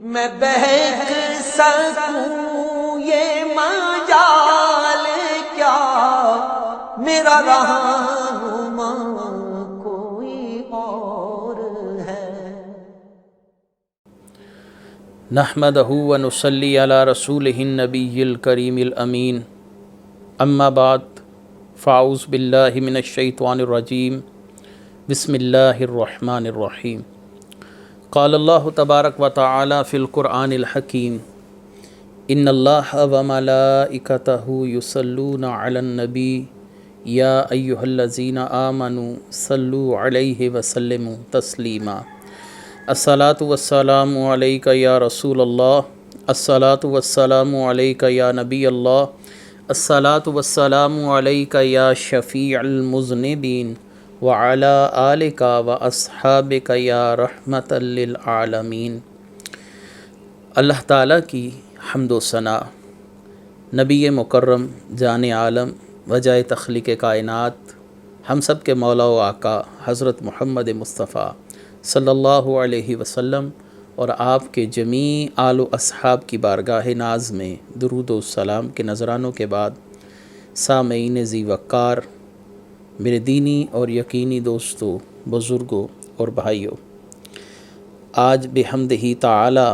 میں بہک سکوں یہ مجال کیا، میرا رہنما کوئی اور ہے۔ نحمدہ و نصلی علی رسولہ النبی الکریم الامین، اما بعد فاعوذ باللہ من الشیطان الرجیم، بسم اللہ الرحمن الرحیم۔ قال اللہ تبارک و تعالی فی القرآن الحکیم، ان اللہ و ملائکتہ یصلون علی النبی یا ایہا الذین آمنوا صلوا علیہ وسلموا تسلیما۔ الصلاۃ والسلام علیک یا رسول اللہ، الصلاۃ والسلام علیک یا نبی اللہ، الصلاۃ والسلام علیک یا شفیع المذنبین وعلی آلک واصحابک یا رحمۃ للعالمین۔ اللہ تعالیٰ کی حمد و ثنا، نبی مکرم جان عالم وجہ تخلیق کائنات، ہم سب کے مولا و آقا حضرت محمد مصطفیٰ صلی اللہ علیہ وسلم اور آپ کے جمیع آل و اصحاب کی بارگاہ ناز میں درود و سلام کے نذرانوں کے بعد، سامعین ذی وقار، میرے دینی اور یقینی دوستوں، بزرگوں اور بھائیوں، آج بحمدہ تعالی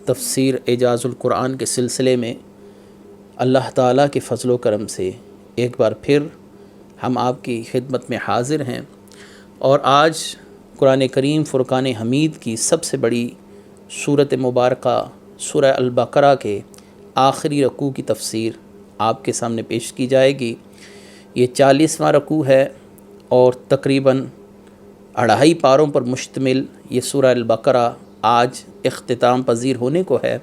تفسیر اعجاز القرآن کے سلسلے میں اللہ تعالیٰ کے فضل و کرم سے ایک بار پھر ہم آپ کی خدمت میں حاضر ہیں، اور آج قرآن کریم فرقان حمید کی سب سے بڑی سورۃ مبارکہ سورہ البقرہ کے آخری رکوع کی تفسیر آپ کے سامنے پیش کی جائے گی۔ یہ 40واں رکوع ہے اور تقریباً 2.5 پاروں پر مشتمل یہ سورہ البقرہ آج اختتام پذیر ہونے کو ہے۔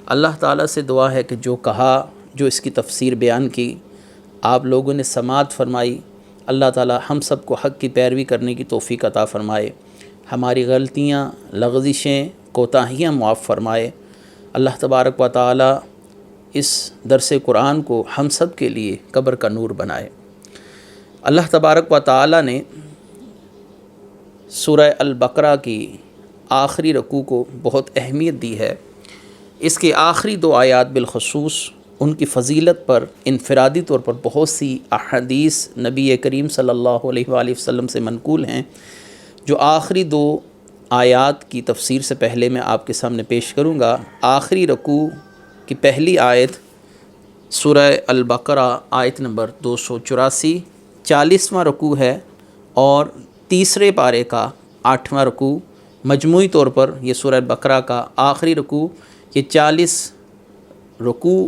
اللہ تعالیٰ سے دعا ہے کہ جو کہا، جو اس کی تفسیر بیان کی، آپ لوگوں نے سماعت فرمائی، اللہ تعالیٰ ہم سب کو حق کی پیروی کرنے کی توفیق عطا فرمائے، ہماری غلطیاں، لغزشیں، کوتاہیاں معاف فرمائے۔ اللہ تبارک و تعالیٰ اس درس قرآن کو ہم سب کے لیے قبر کا نور بنائے۔ اللہ تبارک و تعالیٰ نے سورہ البقرہ کی آخری رکوع کو بہت اہمیت دی ہے۔ اس کے آخری 2 آیات بالخصوص ان کی فضیلت پر انفرادی طور پر بہت سی احادیث نبی کریم صلی اللہ علیہ وآلہ وسلم سے منقول ہیں، جو آخری 2 آیات کی تفسیر سے پہلے میں آپ کے سامنے پیش کروں گا۔ آخری رکوع کی پہلی آیت سورہ البقرہ آیت نمبر 284، 40واں رکوع ہے، اور تیسرے پارے کا 8واں رکوع۔ مجموعی طور پر یہ سورہ البقرہ کا آخری رکوع، یہ 40 رکوع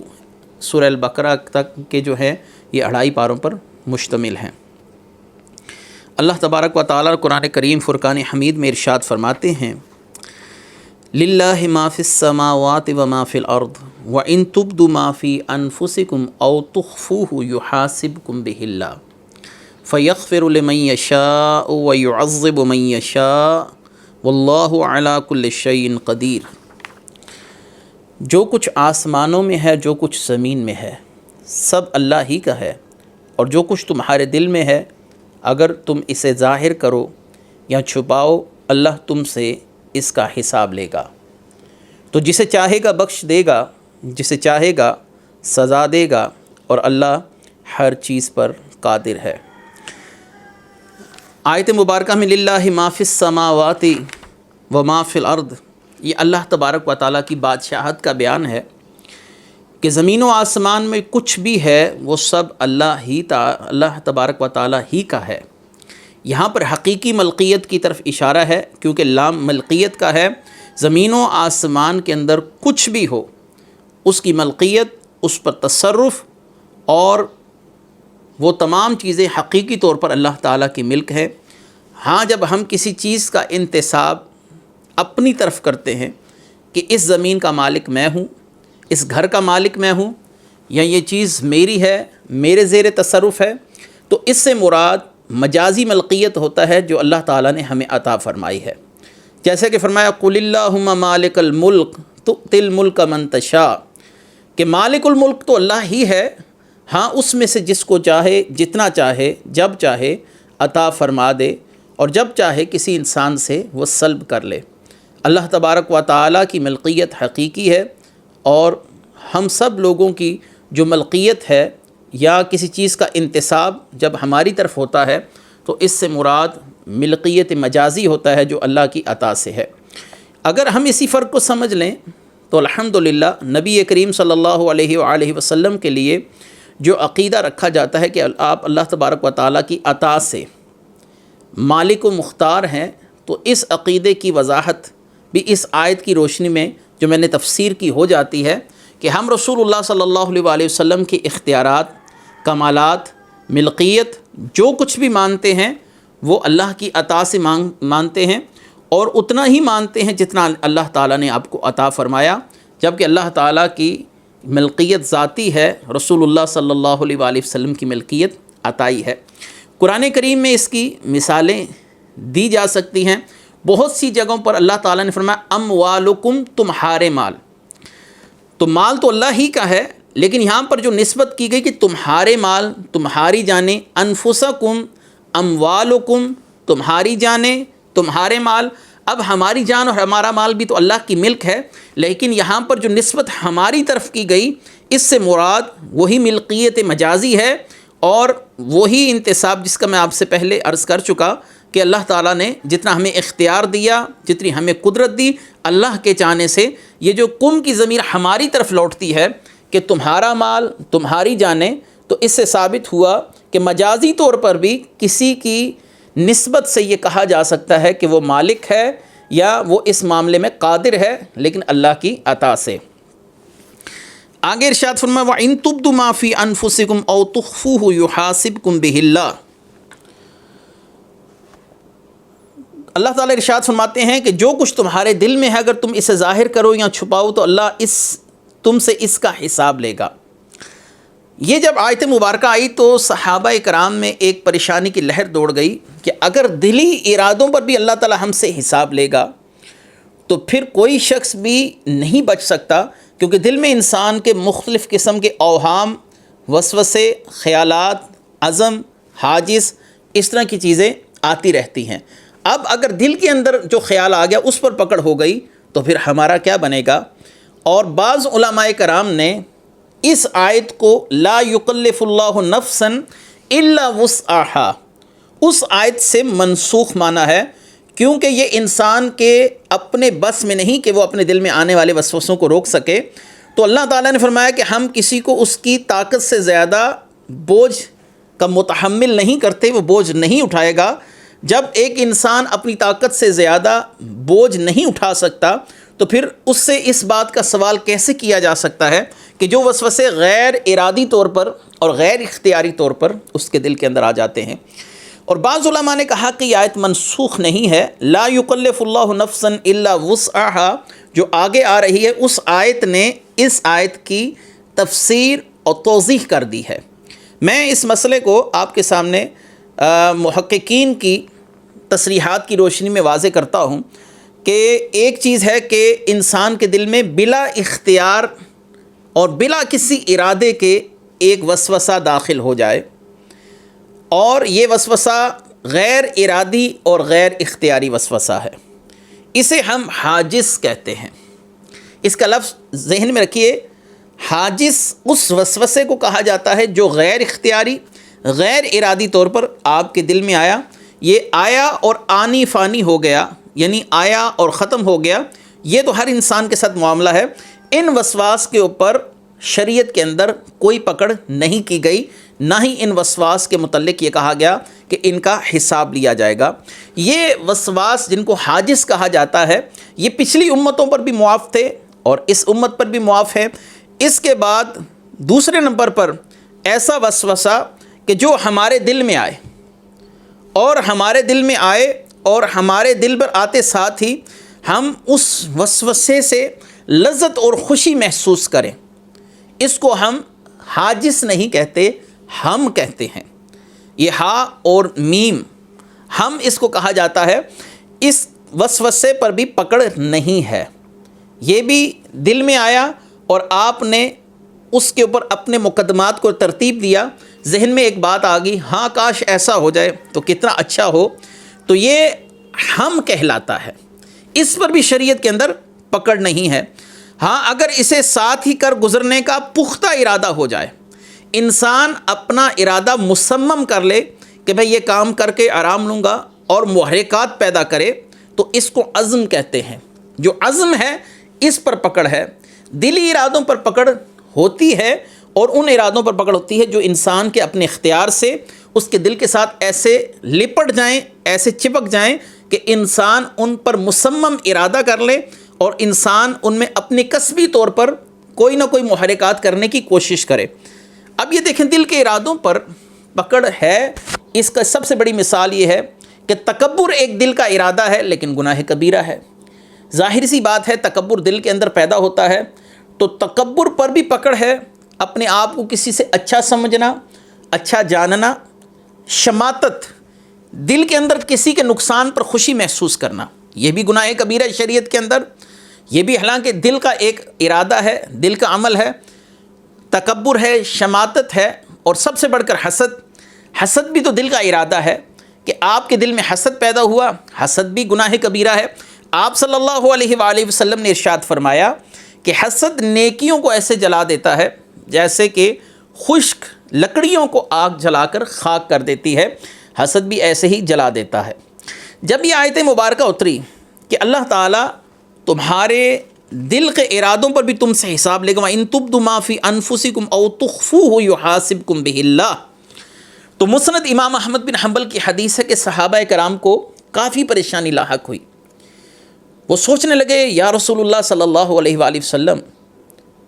سورہ البقرہ تک کے جو ہے یہ 2.5 پاروں پر مشتمل ہیں۔ اللہ تبارک و تعالیٰ قرآن کریم فرقان حمید میں ارشاد فرماتے ہیں، للہ ما فی السماوات و ما فی الارض وان تبدوا ما فی انفسکم او تخفوہ یحاسبکم بہ اللہ فیغفر لمن یشاء ویعذب من یشاء واللہ علی کل شیء قدیر۔ جو کچھ آسمانوں میں ہے، جو کچھ زمین میں ہے، سب اللہ ہی کا ہے، اور جو کچھ تمہارے دل میں ہے، اگر تم اسے ظاہر کرو یا چھپاؤ، اللہ تم سے اس کا حساب لے گا۔ تو جسے چاہے گا بخش دے گا، جسے چاہے گا سزا دے گا، اور اللہ ہر چیز پر قادر ہے۔ آیت مبارکہ میں للہ ما فی السماوات و ما فی الارض، یہ اللہ تبارک و تعالیٰ کی بادشاہت کا بیان ہے کہ زمین و آسمان میں کچھ بھی ہے وہ سب اللہ تبارک و تعالیٰ ہی کا ہے۔ یہاں پر حقیقی ملکیت کی طرف اشارہ ہے، کیونکہ لام ملکیت کا ہے۔ زمین و آسمان کے اندر کچھ بھی ہو، اس کی ملکیت، اس پر تصرف اور وہ تمام چیزیں حقیقی طور پر اللہ تعالیٰ کی ملک ہے۔ ہاں، جب ہم کسی چیز کا انتساب اپنی طرف کرتے ہیں کہ اس زمین کا مالک میں ہوں، اس گھر کا مالک میں ہوں، یا یہ چیز میری ہے، میرے زیر تصرف ہے، تو اس سے مراد مجازی ملکیت ہوتا ہے جو اللہ تعالیٰ نے ہمیں عطا فرمائی ہے۔ جیسے کہ فرمایا قُلِ اللّٰهُمَّ مَالِكَ الْمُلْكِ تُؤْتِي الْمُلْكَ مَن تَشَاءُ، کہ مالک الملک تو اللہ ہی ہے، ہاں اس میں سے جس کو چاہے، جتنا چاہے، جب چاہے عطا فرما دے، اور جب چاہے کسی انسان سے وہ سلب کر لے۔ اللہ تبارک و تعالیٰ کی ملکیت حقیقی ہے، اور ہم سب لوگوں کی جو ملکیت ہے یا کسی چیز کا انتساب جب ہماری طرف ہوتا ہے تو اس سے مراد ملکیت مجازی ہوتا ہے جو اللہ کی عطا سے ہے۔ اگر ہم اسی فرق کو سمجھ لیں تو الحمدللہ نبی کریم صلی اللہ علیہ وآلہ وسلم کے لیے جو عقیدہ رکھا جاتا ہے کہ آپ اللہ تبارک و تعالیٰ کی عطا سے مالک و مختار ہیں، تو اس عقیدے کی وضاحت بھی اس آیت کی روشنی میں جو میں نے تفسیر کی ہو جاتی ہے کہ ہم رسول اللہ صلی اللہ علیہ وآلہ وسلم کے اختیارات، کمالات، ملکیت جو کچھ بھی مانتے ہیں وہ اللہ کی عطا سے مانتے ہیں، اور اتنا ہی مانتے ہیں جتنا اللہ تعالیٰ نے آپ کو عطا فرمایا، جبکہ اللہ تعالیٰ کی ملکیت ذاتی ہے، رسول اللہ صلی اللہ علیہ وآلہ وسلم کی ملکیت عطائی ہے۔ قرآن کریم میں اس کی مثالیں دی جا سکتی ہیں۔ بہت سی جگہوں پر اللہ تعالیٰ نے فرمایا اموالکم، تمہارے مال، تو مال تو اللہ ہی کا ہے، لیکن یہاں پر جو نسبت کی گئی کہ تمہارے مال، تمہاری جانیں، انفسکم اموالکم، تمہاری جانیں، تمہارے مال۔ اب ہماری جان اور ہمارا مال بھی تو اللہ کی ملک ہے، لیکن یہاں پر جو نسبت ہماری طرف کی گئی اس سے مراد وہی ملکیت مجازی ہے، اور وہی انتساب جس کا میں آپ سے پہلے عرض کر چکا کہ اللہ تعالیٰ نے جتنا ہمیں اختیار دیا، جتنی ہمیں قدرت دی، اللہ کے چاہنے سے یہ جو کم کی ضمیر ہماری طرف لوٹتی ہے کہ تمہارا مال، تمہاری جانیں، تو اس سے ثابت ہوا کہ مجازی طور پر بھی کسی کی نسبت سے یہ کہا جا سکتا ہے کہ وہ مالک ہے یا وہ اس معاملے میں قادر ہے، لیکن اللہ کی عطا سے۔ آگے ارشاد فرمایا وَإِن تُبْدُوا مَا فِي أَنفُسِكُمْ أَوْ تُخْفُوهُ يُحَاسِبْكُم بِهِ اللَّهُ۔ اللہ تعالیٰ ارشاد فرماتے ہیں کہ جو کچھ تمہارے دل میں ہے اگر تم اسے ظاہر کرو یا چھپاؤ تو اللہ تم سے اس کا حساب لے گا۔ یہ جب آیت مبارکہ آئی تو صحابہ کرام میں ایک پریشانی کی لہر دوڑ گئی کہ اگر دلی ارادوں پر بھی اللہ تعالیٰ ہم سے حساب لے گا تو پھر کوئی شخص بھی نہیں بچ سکتا، کیونکہ دل میں انسان کے مختلف قسم کے اوہام، وسوسے، خیالات، عزم، حاجز، اس طرح کی چیزیں آتی رہتی ہیں۔ اب اگر دل کے اندر جو خیال آ گیا اس پر پکڑ ہو گئی تو پھر ہمارا کیا بنے گا؟ اور بعض علماء کرام نے اس آیت کو لا یکلف اللہ نفسا الا وسعہا اس آیت سے منسوخ مانا ہے، کیونکہ یہ انسان کے اپنے بس میں نہیں کہ وہ اپنے دل میں آنے والے وسوسوں کو روک سکے۔ تو اللہ تعالیٰ نے فرمایا کہ ہم کسی کو اس کی طاقت سے زیادہ بوجھ کا متحمل نہیں کرتے، وہ بوجھ نہیں اٹھائے گا۔ جب ایک انسان اپنی طاقت سے زیادہ بوجھ نہیں اٹھا سکتا تو پھر اس سے اس بات کا سوال کیسے کیا جا سکتا ہے کہ جو وسوسے غیر ارادی طور پر اور غیر اختیاری طور پر اس کے دل کے اندر آ جاتے ہیں۔ اور بعض علماء نے کہا کہ یہ آیت منسوخ نہیں ہے، لا یکلف اللہ نفسا الا وسعہا جو آگے آ رہی ہے اس آیت نے اس آیت کی تفسیر اور توضیح کر دی ہے۔ میں اس مسئلے کو آپ کے سامنے محققین کی تصریحات کی روشنی میں واضح کرتا ہوں کہ ایک چیز ہے کہ انسان کے دل میں بلا اختیار اور بلا کسی ارادے کے ایک وسوسہ داخل ہو جائے، اور یہ وسوسہ غیر ارادی اور غیر اختیاری وسوسہ ہے، اسے ہم حاجز کہتے ہیں۔ اس کا لفظ ذہن میں رکھیے، حاجز اس وسوسے کو کہا جاتا ہے جو غیر اختیاری، غیر ارادی طور پر آپ کے دل میں آیا، یہ آیا اور آنی فانی ہو گیا، یعنی آیا اور ختم ہو گیا۔ یہ تو ہر انسان کے ساتھ معاملہ ہے۔ ان وسواس کے اوپر شریعت کے اندر کوئی پکڑ نہیں کی گئی، نہ ہی ان وسواس کے متعلق یہ کہا گیا کہ ان کا حساب لیا جائے گا۔ یہ وسواس جن کو حاجز کہا جاتا ہے یہ پچھلی امتوں پر بھی معاف تھے اور اس امت پر بھی معاف ہے۔ اس کے بعد دوسرے نمبر پر ایسا وسوسہ کہ جو ہمارے دل میں آئے اور ہمارے دل میں آئے اور ہمارے دل پر آتے ساتھ ہی ہم اس وسوسے سے لذت اور خوشی محسوس کریں، اس کو ہم حاجز نہیں کہتے، ہم کہتے ہیں۔ یہ ہا اور میم ہم اس کو کہا جاتا ہے۔ اس وسوسے پر بھی پکڑ نہیں ہے، یہ بھی دل میں آیا اور آپ نے اس کے اوپر اپنے مقدمات کو ترتیب دیا، ذہن میں ایک بات آ گئی، ہاں کاش ایسا ہو جائے تو کتنا اچھا ہو، تو یہ ہم کہلاتا ہے۔ اس پر بھی شریعت کے اندر پکڑ نہیں ہے۔ ہاں اگر اسے ساتھ ہی کر گزرنے کا پختہ ارادہ ہو جائے، انسان اپنا ارادہ مصمم کر لے کہ بھئی یہ کام کر کے آرام لوں گا اور محرکات پیدا کرے، تو اس کو عزم کہتے ہیں۔ جو عزم ہے اس پر پکڑ ہے۔ دلی ارادوں پر پکڑ ہوتی ہے، اور ان ارادوں پر پکڑ ہوتی ہے جو انسان کے اپنے اختیار سے اس کے دل کے ساتھ ایسے لپٹ جائیں، ایسے چپک جائیں کہ انسان ان پر مصمم ارادہ کر لے اور انسان ان میں اپنی کسبی طور پر کوئی نہ کوئی محرکات کرنے کی کوشش کرے۔ اب یہ دیکھیں دل کے ارادوں پر پکڑ ہے، اس کا سب سے بڑی مثال یہ ہے کہ تکبر ایک دل کا ارادہ ہے لیکن گناہ کبیرہ ہے۔ ظاہر سی بات ہے تکبر دل کے اندر پیدا ہوتا ہے، تو تکبر پر بھی پکڑ ہے، اپنے آپ کو کسی سے اچھا سمجھنا، اچھا جاننا، شماتت، دل کے اندر کسی کے نقصان پر خوشی محسوس کرنا، یہ بھی گناہ کبیرہ ہے شریعت کے اندر۔ یہ بھی حالانکہ دل کا ایک ارادہ ہے، دل کا عمل ہے، تکبر ہے، شماتت ہے، اور سب سے بڑھ کر حسد۔ حسد بھی تو دل کا ارادہ ہے کہ آپ کے دل میں حسد پیدا ہوا، حسد بھی گناہ کبیرہ ہے۔ آپ صلی اللہ علیہ وآلہ وسلم نے ارشاد فرمایا کہ حسد نیکیوں کو ایسے جلا دیتا ہے جیسے کہ خشک لکڑیوں کو آگ جلا کر خاک کر دیتی ہے، حسد بھی ایسے ہی جلا دیتا ہے۔ جب یہ آیت مبارکہ اتری کہ اللہ تعالیٰ تمہارے دل کے ارادوں پر بھی تم سے حساب لے گا، وَإِن تُبْدُوا مَا فِي أَنفُسِكُمْ أَوْ تُخْفُوهُ يُحَاسِبْكُم بِهِ اللَّهُ، تو مسند امام احمد بن حنبل کی حدیث ہے کہ صحابہ کرام کو کافی پریشانی لاحق ہوئی۔ وہ سوچنے لگے یا رسول اللہ صلی اللہ علیہ وآلہ وسلم،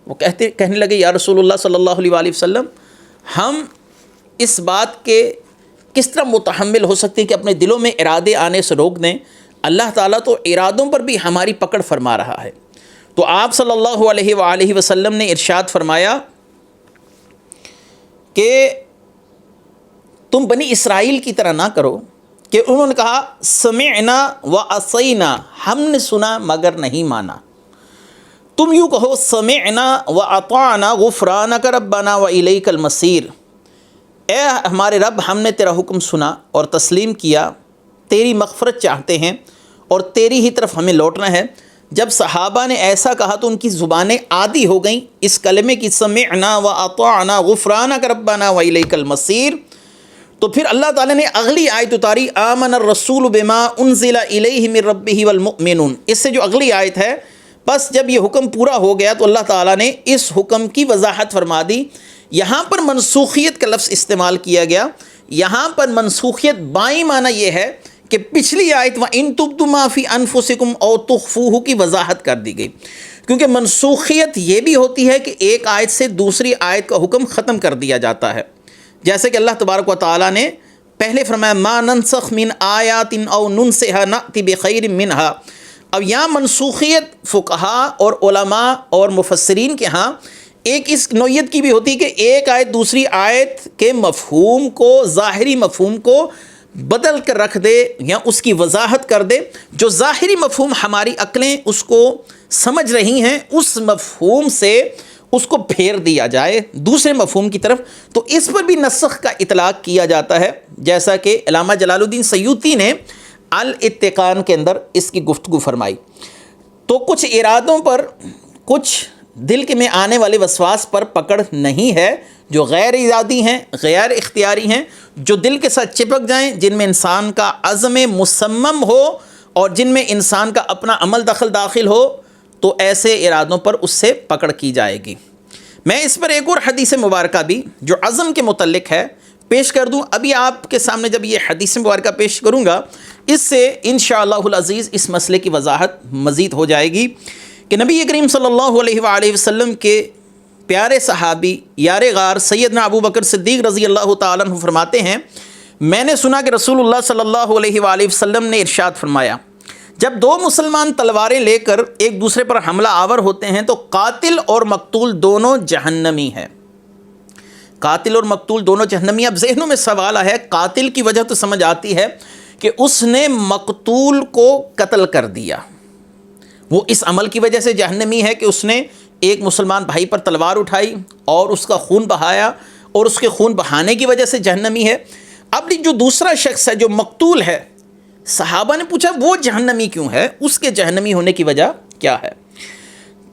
وہ کہنے لگے یا رسول اللہ صلی اللہ علیہ وآلہ وسلم، ہم اس بات کے کس طرح متحمل ہو سکتے ہیں کہ اپنے دلوں میں ارادے آنے سے روک دیں؟ اللہ تعالیٰ تو ارادوں پر بھی ہماری پکڑ فرما رہا ہے۔ تو آپ صلی اللہ علیہ وآلہ وسلم نے ارشاد فرمایا کہ تم بنی اسرائیل کی طرح نہ کرو کہ انہوں نے کہا سمعنا وعصینا، ہم نے سنا مگر نہیں مانا۔ تم یوں کہو سمعنا واطعنا غفرانک ربنا والیک المصیر، اے ہمارے رب ہم نے تیرا حکم سنا اور تسلیم کیا، تیری مغفرت چاہتے ہیں اور تیری ہی طرف ہمیں لوٹنا ہے۔ جب صحابہ نے ایسا کہا تو ان کی زبانیں عادی ہو گئیں اس کلمے کی، سمعنا واطعنا غفرانک ربنا والیک المصیر۔ تو پھر اللہ تعالیٰ نے اگلی آیت اتاری، آمن الرسول بما انزل الیہ من ربہ والمؤمنون، اس سے جو اگلی آیت ہے، بس جب یہ حکم پورا ہو گیا تو اللہ تعالیٰ نے اس حکم کی وضاحت فرما دی۔ یہاں پر منسوخیت کا لفظ استعمال کیا گیا، یہاں پر منسوخیت بائیں معنی یہ ہے کہ پچھلی آیت وَإِن تُبْدُوا مَا فِي أَنفُسِكُمْ أَوْ تُخْفُوهُ کی وضاحت کر دی گئی، کیونکہ منسوخیت یہ بھی ہوتی ہے کہ ایک آیت سے دوسری آیت کا حکم ختم کر دیا جاتا ہے، جیسے کہ اللہ تبارک و تعالیٰ نے پہلے فرمایا مَا نَنسَخْ مِنْ آیَاتٍ أَوْ نُنْسِهَا نَأْتِ بِخَيْرٍ مِنْهَا۔ اب یہاں منسوخیت فقہا اور علماء اور مفسرین کے ہاں ایک اس نوعیت کی بھی ہوتی ہے کہ ایک آیت دوسری آیت کے مفہوم کو، ظاہری مفہوم کو بدل کر رکھ دے یا اس کی وضاحت کر دے، جو ظاہری مفہوم ہماری عقلیں اس کو سمجھ رہی ہیں اس مفہوم سے اس کو پھیر دیا جائے دوسرے مفہوم کی طرف، تو اس پر بھی نسخ کا اطلاق کیا جاتا ہے، جیسا کہ علامہ جلال الدین سیوطی نے الاتقان کے اندر اس کی گفتگو فرمائی۔ تو کچھ ارادوں پر، کچھ دل کے میں آنے والے وسواس پر پکڑ نہیں ہے جو غیر ارادی ہیں، غیر اختیاری ہیں، جو دل کے ساتھ چپک جائیں، جن میں انسان کا عزم مصمم ہو اور جن میں انسان کا اپنا عمل داخل ہو، تو ایسے ارادوں پر اس سے پکڑ کی جائے گی۔ میں اس پر ایک اور حدیث مبارکہ بھی جو عزم کے متعلق ہے پیش کر دوں۔ ابھی آپ کے سامنے جب یہ حدیث مبارکہ پیش کروں گا، اس سے انشاءاللہ العزیز اس مسئلے کی وضاحت مزید ہو جائے گی کہ نبی کریم صلی اللہ علیہ وآلہ وسلم کے پیارے صحابی یار غار سیدنا ابو بکر صدیق رضی اللہ تعالیٰ عنہ فرماتے ہیں، میں نے سنا کہ رسول اللہ صلی اللہ علیہ وآلہ وسلم نے ارشاد فرمایا، جب دو مسلمان تلواریں لے کر ایک دوسرے پر حملہ آور ہوتے ہیں تو قاتل اور مقتول دونوں جہنمی ہیں۔ قاتل اور مقتول دونوں جہنمی۔ اب ذہنوں میں سوال ہے، قاتل کی وجہ تو سمجھ آتی ہے کہ اس نے مقتول کو قتل کر دیا، وہ اس عمل کی وجہ سے جہنمی ہے کہ اس نے ایک مسلمان بھائی پر تلوار اٹھائی اور اس کا خون بہایا اور اس کے خون بہانے کی وجہ سے جہنمی ہے۔ اب جو دوسرا شخص ہے جو مقتول ہے، صحابہ نے پوچھا وہ جہنمی کیوں ہے، اس کے جہنمی ہونے کی وجہ کیا ہے؟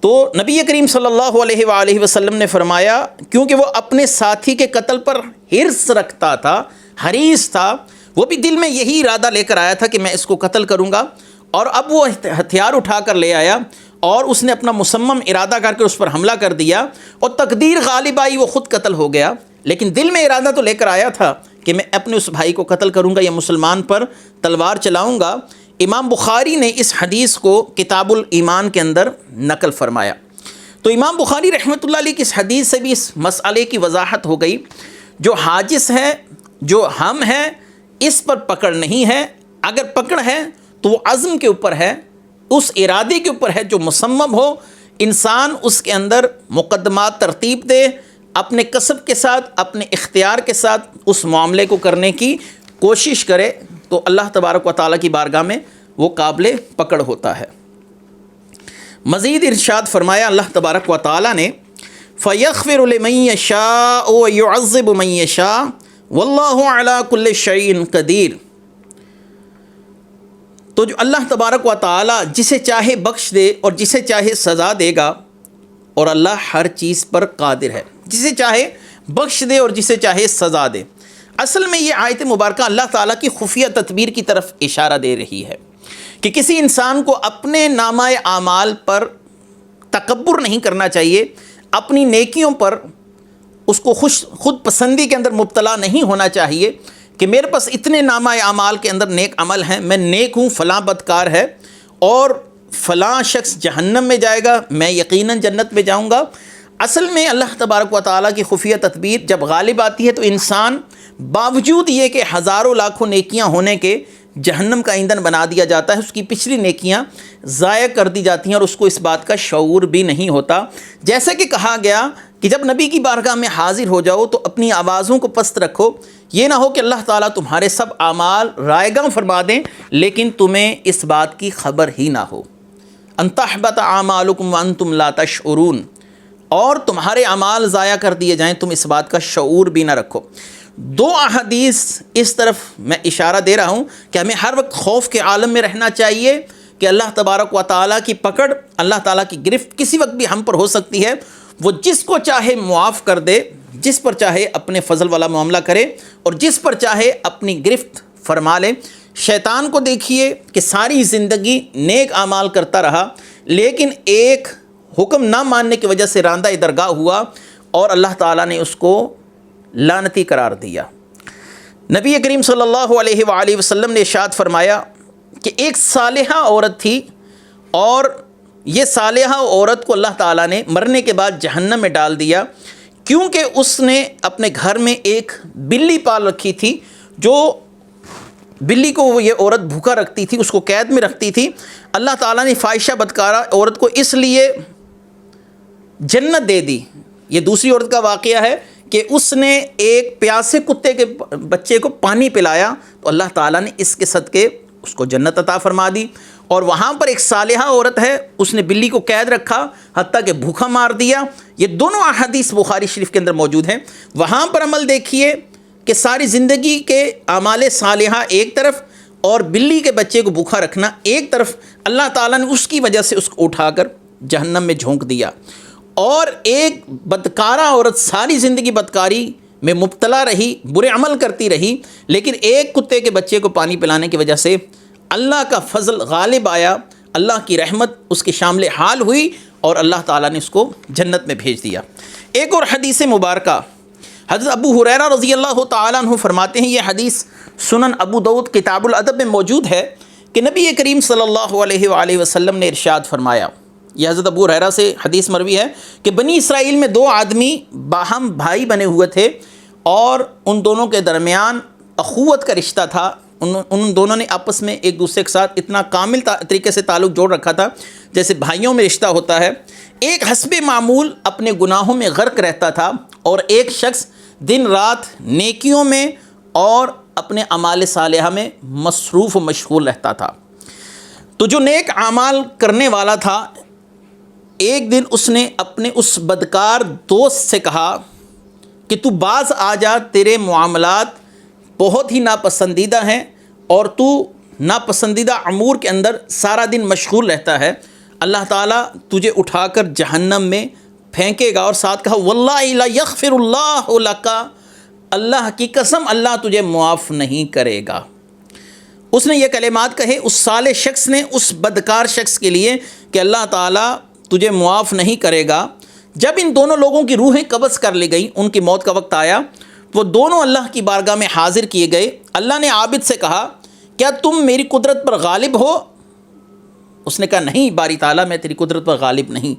تو نبی کریم صلی اللہ علیہ وآلہ وسلم نے فرمایا کیونکہ وہ اپنے ساتھی کے قتل پر حرص رکھتا تھا، حریص تھا، وہ بھی دل میں یہی ارادہ لے کر آیا تھا کہ میں اس کو قتل کروں گا، اور اب وہ ہتھیار اٹھا کر لے آیا اور اس نے اپنا مصمم ارادہ کر کے اس پر حملہ کر دیا، اور تقدیر غالب آئی، وہ خود قتل ہو گیا، لیکن دل میں ارادہ تو لے کر آیا تھا کہ میں اپنے اس بھائی کو قتل کروں گا یا مسلمان پر تلوار چلاؤں گا۔ امام بخاری نے اس حدیث کو کتاب الایمان کے اندر نقل فرمایا۔ تو امام بخاری رحمۃ اللہ علیہ کی اس حدیث سے بھی اس مسئلے کی وضاحت ہو گئی، جو حاجز ہے، جو ہم ہے، اس پر پکڑ نہیں ہے، اگر پکڑ ہے تو وہ عزم کے اوپر ہے، اس ارادے کے اوپر ہے جو مصمم ہو، انسان اس کے اندر مقدمات ترتیب دے، اپنے کسب کے ساتھ، اپنے اختیار کے ساتھ اس معاملے کو کرنے کی کوشش کرے، تو اللہ تبارک و تعالیٰ کی بارگاہ میں وہ قابل پکڑ ہوتا ہے۔ مزید ارشاد فرمایا اللہ تبارک و تعالیٰ نے فَيَغْفِرُ لِمَن يَشَاءُ وَيُعَذِّبُ مَن يَشَاءُ وَاللَّهُ عَلَى كُلِّ شَيْءٍ قَدِيرٌ۔ تو جو اللہ تبارک و تعالیٰ جسے چاہے بخش دے اور جسے چاہے سزا دے گا، اور اللہ ہر چیز پر قادر ہے، جسے چاہے بخش دے اور جسے چاہے سزا دے۔ اصل میں یہ آیت مبارکہ اللہ تعالیٰ کی خفیہ تدبیر کی طرف اشارہ دے رہی ہے کہ کسی انسان کو اپنے نامہ اعمال پر تکبر نہیں کرنا چاہیے، اپنی نیکیوں پر اس کو خود پسندی کے اندر مبتلا نہیں ہونا چاہیے کہ میرے پاس اتنے نامہ اعمال کے اندر نیک عمل ہیں، میں نیک ہوں، فلاں بدکار ہے، اور فلاں شخص جہنم میں جائے گا، میں یقیناً جنت میں جاؤں گا۔ اصل میں اللہ تبارک و تعالیٰ کی خفیہ تدبیر جب غالب آتی ہے تو انسان باوجود یہ کہ ہزاروں لاکھوں نیکیاں ہونے کے جہنم کا ایندھن بنا دیا جاتا ہے، اس کی پچھلی نیکیاں ضائع کر دی جاتی ہیں اور اس کو اس بات کا شعور بھی نہیں ہوتا۔ جیسا کہ کہا گیا کہ جب نبی کی بارگاہ میں حاضر ہو جاؤ تو اپنی آوازوں کو پست رکھو، یہ نہ ہو کہ اللہ تعالیٰ تمہارے سب اعمال رائیگاں فرما دیں لیکن تمہیں اس بات کی خبر ہی نہ ہو۔ ان تحبط اعمالکم وانتم لا تشعرون، اور تمہارے اعمال ضائع کر دیے جائیں، تم اس بات کا شعور بھی نہ رکھو۔ دو احادیث اس طرف میں اشارہ دے رہا ہوں کہ ہمیں ہر وقت خوف کے عالم میں رہنا چاہیے کہ اللہ تبارک و تعالیٰ کی پکڑ، اللہ تعالیٰ کی گرفت کسی وقت بھی ہم پر ہو سکتی ہے۔ وہ جس کو چاہے معاف کر دے، جس پر چاہے اپنے فضل والا معاملہ کرے، اور جس پر چاہے اپنی گرفت فرما لے۔ شیطان کو دیکھیے کہ ساری زندگی نیک اعمال کرتا رہا، لیکن ایک حکم نہ ماننے کی وجہ سے راندہ درگاہ ہوا اور اللہ تعالیٰ نے اس کو لعنتی قرار دیا۔ نبی کریم صلی اللہ علیہ وآلہ وسلم نے ارشاد فرمایا کہ ایک صالحہ عورت تھی، اور یہ صالحہ عورت کو اللہ تعالیٰ نے مرنے کے بعد جہنم میں ڈال دیا، کیونکہ اس نے اپنے گھر میں ایک بلی پال رکھی تھی، جو بلی کو یہ عورت بھوکا رکھتی تھی، اس کو قید میں رکھتی تھی۔ اللہ تعالیٰ نے فاحشہ بدکارہ عورت کو اس لیے جنت دے دی۔ یہ دوسری عورت کا واقعہ ہے کہ اس نے ایک پیاسے کتے کے بچے کو پانی پلایا تو اللہ تعالیٰ نے اس کے صدقے اس کو جنت عطا فرما دی۔ اور وہاں پر ایک صالحہ عورت ہے، اس نے بلی کو قید رکھا حتیٰ کہ بھوکا مار دیا۔ یہ دونوں احادیث بخاری شریف کے اندر موجود ہیں۔ وہاں پر عمل دیکھیے کہ ساری زندگی کے اعمال صالحہ ایک طرف اور بلی کے بچے کو بھوکا رکھنا ایک طرف، اللہ تعالیٰ نے اس کی وجہ سے اس کو اٹھا کر جہنم میں جھونک دیا۔ اور ایک بدکارہ عورت ساری زندگی بدکاری میں مبتلا رہی، برے عمل کرتی رہی، لیکن ایک کتے کے بچے کو پانی پلانے کی وجہ سے اللہ کا فضل غالب آیا، اللہ کی رحمت اس کے شامل حال ہوئی اور اللہ تعالیٰ نے اس کو جنت میں بھیج دیا۔ ایک اور حدیث مبارکہ حضرت ابو ہریرہ رضی اللہ تعالیٰ عنہ فرماتے ہیں، یہ حدیث سنن ابو داؤد کتاب الادب میں موجود ہے کہ نبی کریم صلی اللہ علیہ وآلہ وسلم نے ارشاد فرمایا، یہ حضرت ابو ہریرہ سے حدیث مروی ہے کہ بنی اسرائیل میں دو آدمی باہم بھائی بنے ہوئے تھے، اور ان دونوں کے درمیان اخوت کا رشتہ تھا۔ ان دونوں نے آپس میں ایک دوسرے کے ساتھ اتنا کامل طریقے سے تعلق جوڑ رکھا تھا جیسے بھائیوں میں رشتہ ہوتا ہے۔ ایک حسب معمول اپنے گناہوں میں غرق رہتا تھا، اور ایک شخص دن رات نیکیوں میں اور اپنے اعمال صالحہ میں مصروف و مشغول رہتا تھا۔ تو جو نیک اعمال کرنے والا تھا، ایک دن اس نے اپنے اس بدکار دوست سے کہا کہ تو باز آ جا، تیرے معاملات بہت ہی ناپسندیدہ ہیں اور تو ناپسندیدہ امور کے اندر سارا دن مشغول رہتا ہے، اللہ تعالیٰ تجھے اٹھا کر جہنم میں پھینکے گا، اور ساتھ کہا واللہ لا یغفر اللہ لک، اللہ کی قسم اللہ تجھے معاف نہیں کرے گا۔ اس نے یہ کلمات کہے اس صالح شخص نے اس بدکار شخص کے لیے کہ اللہ تعالیٰ تجھے معاف نہیں کرے گا۔ جب ان دونوں لوگوں کی روحیں قبض کر لی گئیں، ان کی موت کا وقت آیا، وہ دونوں اللہ کی بارگاہ میں حاضر کیے گئے۔ اللہ نے عابد سے کہا کیا تم میری قدرت پر غالب ہو؟ اس نے کہا نہیں باری تعالیٰ، میں تیری قدرت پر غالب نہیں۔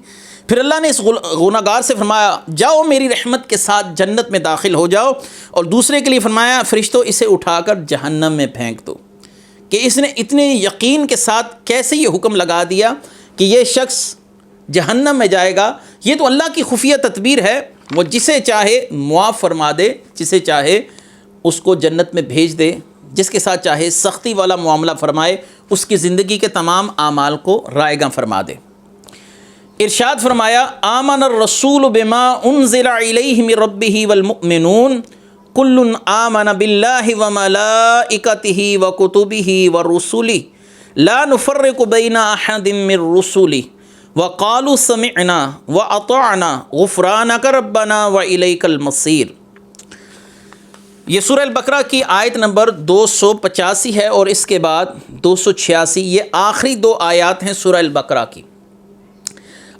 پھر اللہ نے اس گنہگار سے فرمایا جاؤ میری رحمت کے ساتھ جنت میں داخل ہو جاؤ، اور دوسرے کے لیے فرمایا فرشتوں اسے اٹھا کر جہنم میں پھینک دو۔ کہ اس نے اتنے یقین کے ساتھ کیسے یہ حکم لگا دیا کہ یہ شخص جہنم میں جائے گا؟ یہ تو اللہ کی خفیہ تدبیر ہے، وہ جسے چاہے معاف فرما دے، جسے چاہے اس کو جنت میں بھیج دے، جس کے ساتھ چاہے سختی والا معاملہ فرمائے، اس کی زندگی کے تمام اعمال کو رائگاں فرما دے۔ ارشاد فرمایا آمن الرسول بما انزل الیہ من ربہ والمؤمنون کل آمن باللہ وملائکتہ وکتبہ ورسلہ لا نفرق بین احد من رسلہ وقالوا سمعنا واطعنا غفرانک ربنا والیک المصیر۔ یہ سورہ البقرہ کی آیت نمبر 285 ہے، اور اس کے بعد 286، یہ آخری دو آیات ہیں سورہ البقرہ کی۔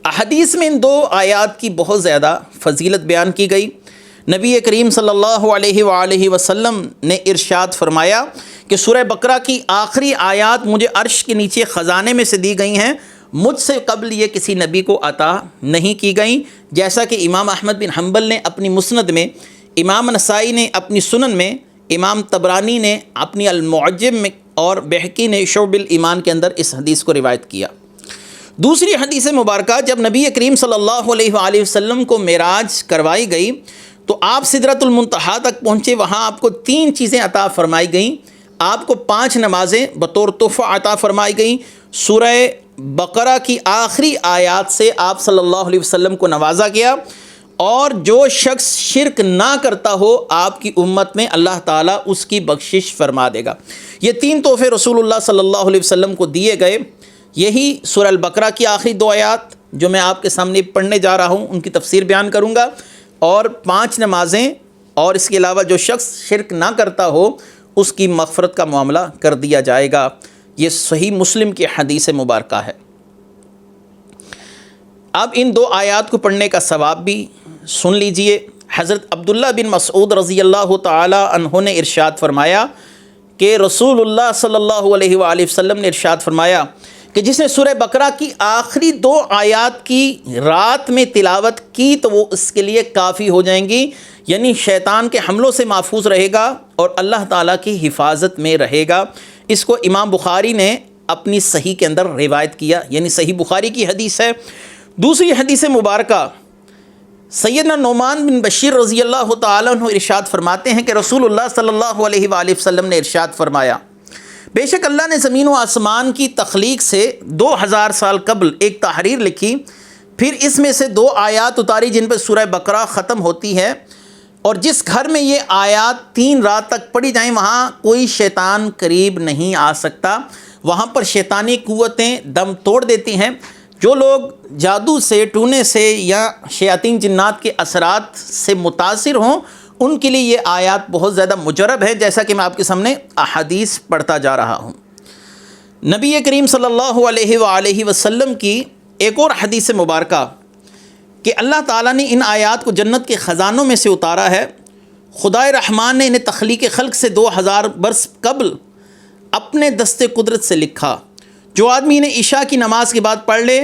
احادیث میں ان دو آیات کی بہت زیادہ فضیلت بیان کی گئی۔ نبی کریم صلی اللہ علیہ وآلہ وسلم نے ارشاد فرمایا کہ سورہ بقرہ کی آخری آیات مجھے عرش کے نیچے خزانے میں سے دی گئی ہیں، مجھ سے قبل یہ کسی نبی کو عطا نہیں کی گئیں، جیسا کہ امام احمد بن حنبل نے اپنی مسند میں، امام نسائی نے اپنی سنن میں، امام طبرانی نے اپنی المعجم میں، اور بہقی نے شعب الایمان کے اندر اس حدیث کو روایت کیا۔ دوسری حدیث مبارکہ، جب نبی کریم صلی اللہ علیہ وآلہ وسلم کو معراج کروائی گئی تو آپ سدرۃ المنتہا تک پہنچے، وہاں آپ کو 3 چیزیں عطا فرمائی گئیں۔ آپ کو 5 نمازیں بطور تحفہ عطا فرمائی گئیں۔ سورہ بقرہ کی آخری آیات سے آپ صلی اللہ علیہ وسلم کو نوازا گیا، اور جو شخص شرک نہ کرتا ہو آپ کی امت میں اللہ تعالیٰ اس کی بخشش فرما دے گا۔ یہ 3 تحفے رسول اللہ صلی اللہ علیہ وسلم کو دیے گئے۔ یہی سورہ البقرہ کی آخری 2 آیات جو میں آپ کے سامنے پڑھنے جا رہا ہوں، ان کی تفسیر بیان کروں گا، اور 5 نمازیں، اور اس کے علاوہ جو شخص شرک نہ کرتا ہو اس کی مغفرت کا معاملہ کر دیا جائے گا۔ یہ صحیح مسلم کی حدیث مبارکہ ہے۔ اب ان 2 آیات کو پڑھنے کا ثواب بھی سن لیجئے۔ حضرت عبداللہ بن مسعود رضی اللہ تعالی عنہ نے ارشاد فرمایا کہ رسول اللہ صلی اللہ علیہ وآلہ وسلم نے ارشاد فرمایا کہ جس نے سورہ بقرہ کی آخری 2 آیات کی رات میں تلاوت کی تو وہ اس کے لیے کافی ہو جائیں گی، یعنی شیطان کے حملوں سے محفوظ رہے گا اور اللہ تعالیٰ کی حفاظت میں رہے گا۔ اس کو امام بخاری نے اپنی صحیح کے اندر روایت کیا، یعنی صحیح بخاری کی حدیث ہے۔ دوسری حدیث مبارکہ، سیدنا نعمان بن بشیر رضی اللہ تعالیٰ عنہ ارشاد فرماتے ہیں کہ رسول اللہ صلی اللہ علیہ وآلہ وسلم نے ارشاد فرمایا بے شک اللہ نے زمین و آسمان کی تخلیق سے 2000 سال قبل ایک تحریر لکھی، پھر اس میں سے 2 آیات اتاری جن پر سورہ بقرہ ختم ہوتی ہے، اور جس گھر میں یہ آیات 3 رات تک پڑھی جائیں وہاں کوئی شیطان قریب نہیں آ سکتا، وہاں پر شیطانی قوتیں دم توڑ دیتی ہیں۔ جو لوگ جادو سے، ٹونے سے یا شیاطین جنات کے اثرات سے متاثر ہوں ان کے لیے یہ آیات بہت زیادہ مجرب ہے، جیسا کہ میں آپ کے سامنے احادیث پڑھتا جا رہا ہوں۔ نبی کریم صلی اللہ علیہ وآلہ وسلم کی ایک اور حدیث مبارکہ کہ اللہ تعالیٰ نے ان آیات کو جنت کے خزانوں میں سے اتارا ہے۔ خدائے رحمان نے انہیں تخلیق خلق سے 2000 برس قبل اپنے دست قدرت سے لکھا۔ جو آدمی انہیں عشاء کی نماز کے بعد پڑھ لے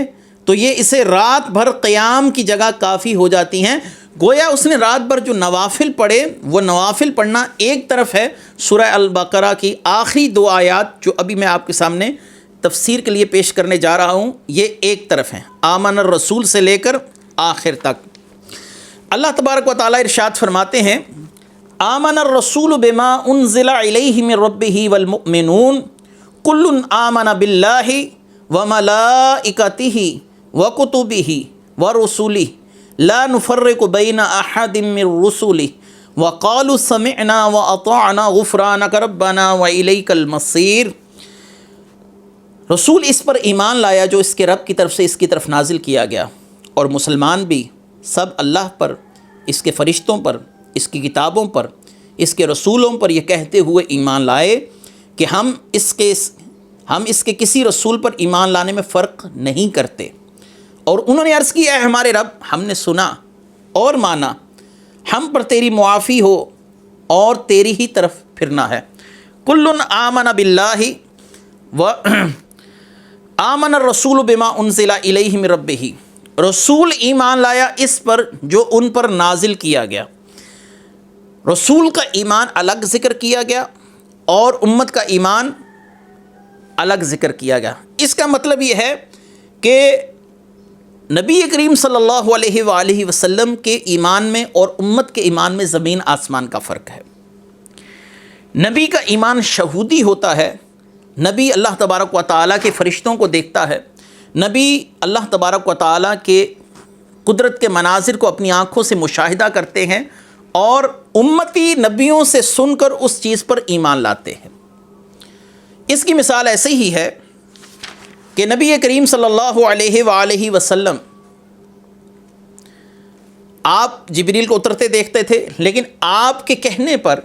تو یہ اسے رات بھر قیام کی جگہ کافی ہو جاتی ہیں۔ گویا اس نے رات بھر جو نوافل پڑھے وہ نوافل پڑھنا ایک طرف ہے، سورہ البقرہ کی آخری 2 آیات جو ابھی میں آپ کے سامنے تفسیر کے لیے پیش کرنے جا رہا ہوں یہ ایک طرف ہیں، آمن الرسول سے لے کر آخر تک۔ اللہ تبارک و تعالیٰ ارشاد فرماتے ہیں آمن الرسول بما انزل الیہ من ربہ والمؤمنون کل آمن باللہ وملائکتہ وکتبہ ورسلہ لا نفرق بین احد من رسلہ وقالوا سمعنا واطعنا غفرانک ربنا والیک المصیر۔ رسول اس پر ایمان لایا جو اس کے رب کی طرف سے اس کی طرف نازل کیا گیا، اور مسلمان بھی سب اللہ پر، اس کے فرشتوں پر، اس کی کتابوں پر، اس کے رسولوں پر یہ کہتے ہوئے ایمان لائے کہ ہم اس کے کسی رسول پر ایمان لانے میں فرق نہیں کرتے۔ اور انہوں نے عرض کیا، اے ہمارے رب، ہم نے سنا اور مانا، ہم پر تیری معافی ہو اور تیری ہی طرف پھرنا ہے۔ کل آمن باللہ و آمن الرسول بما انزل الیہ من ربہ، رسول ایمان لایا اس پر جو ان پر نازل کیا گیا۔ رسول کا ایمان الگ ذکر کیا گیا اور امت کا ایمان الگ ذکر کیا گیا۔ اس کا مطلب یہ ہے کہ نبی کریم صلی اللہ علیہ وآلہ وسلم کے ایمان میں اور امت کے ایمان میں زمین آسمان کا فرق ہے۔ نبی کا ایمان شہودی ہوتا ہے، نبی اللہ تبارک و تعالیٰ کے فرشتوں کو دیکھتا ہے، نبی اللہ تبارک و تعالیٰ کے قدرت کے مناظر کو اپنی آنکھوں سے مشاہدہ کرتے ہیں، اور امتی نبیوں سے سن کر اس چیز پر ایمان لاتے ہیں۔ اس کی مثال ایسے ہی ہے کہ نبی کریم صلی اللہ علیہ وآلہ وسلم آپ جبریل کو اترتے دیکھتے تھے، لیکن آپ کے کہنے پر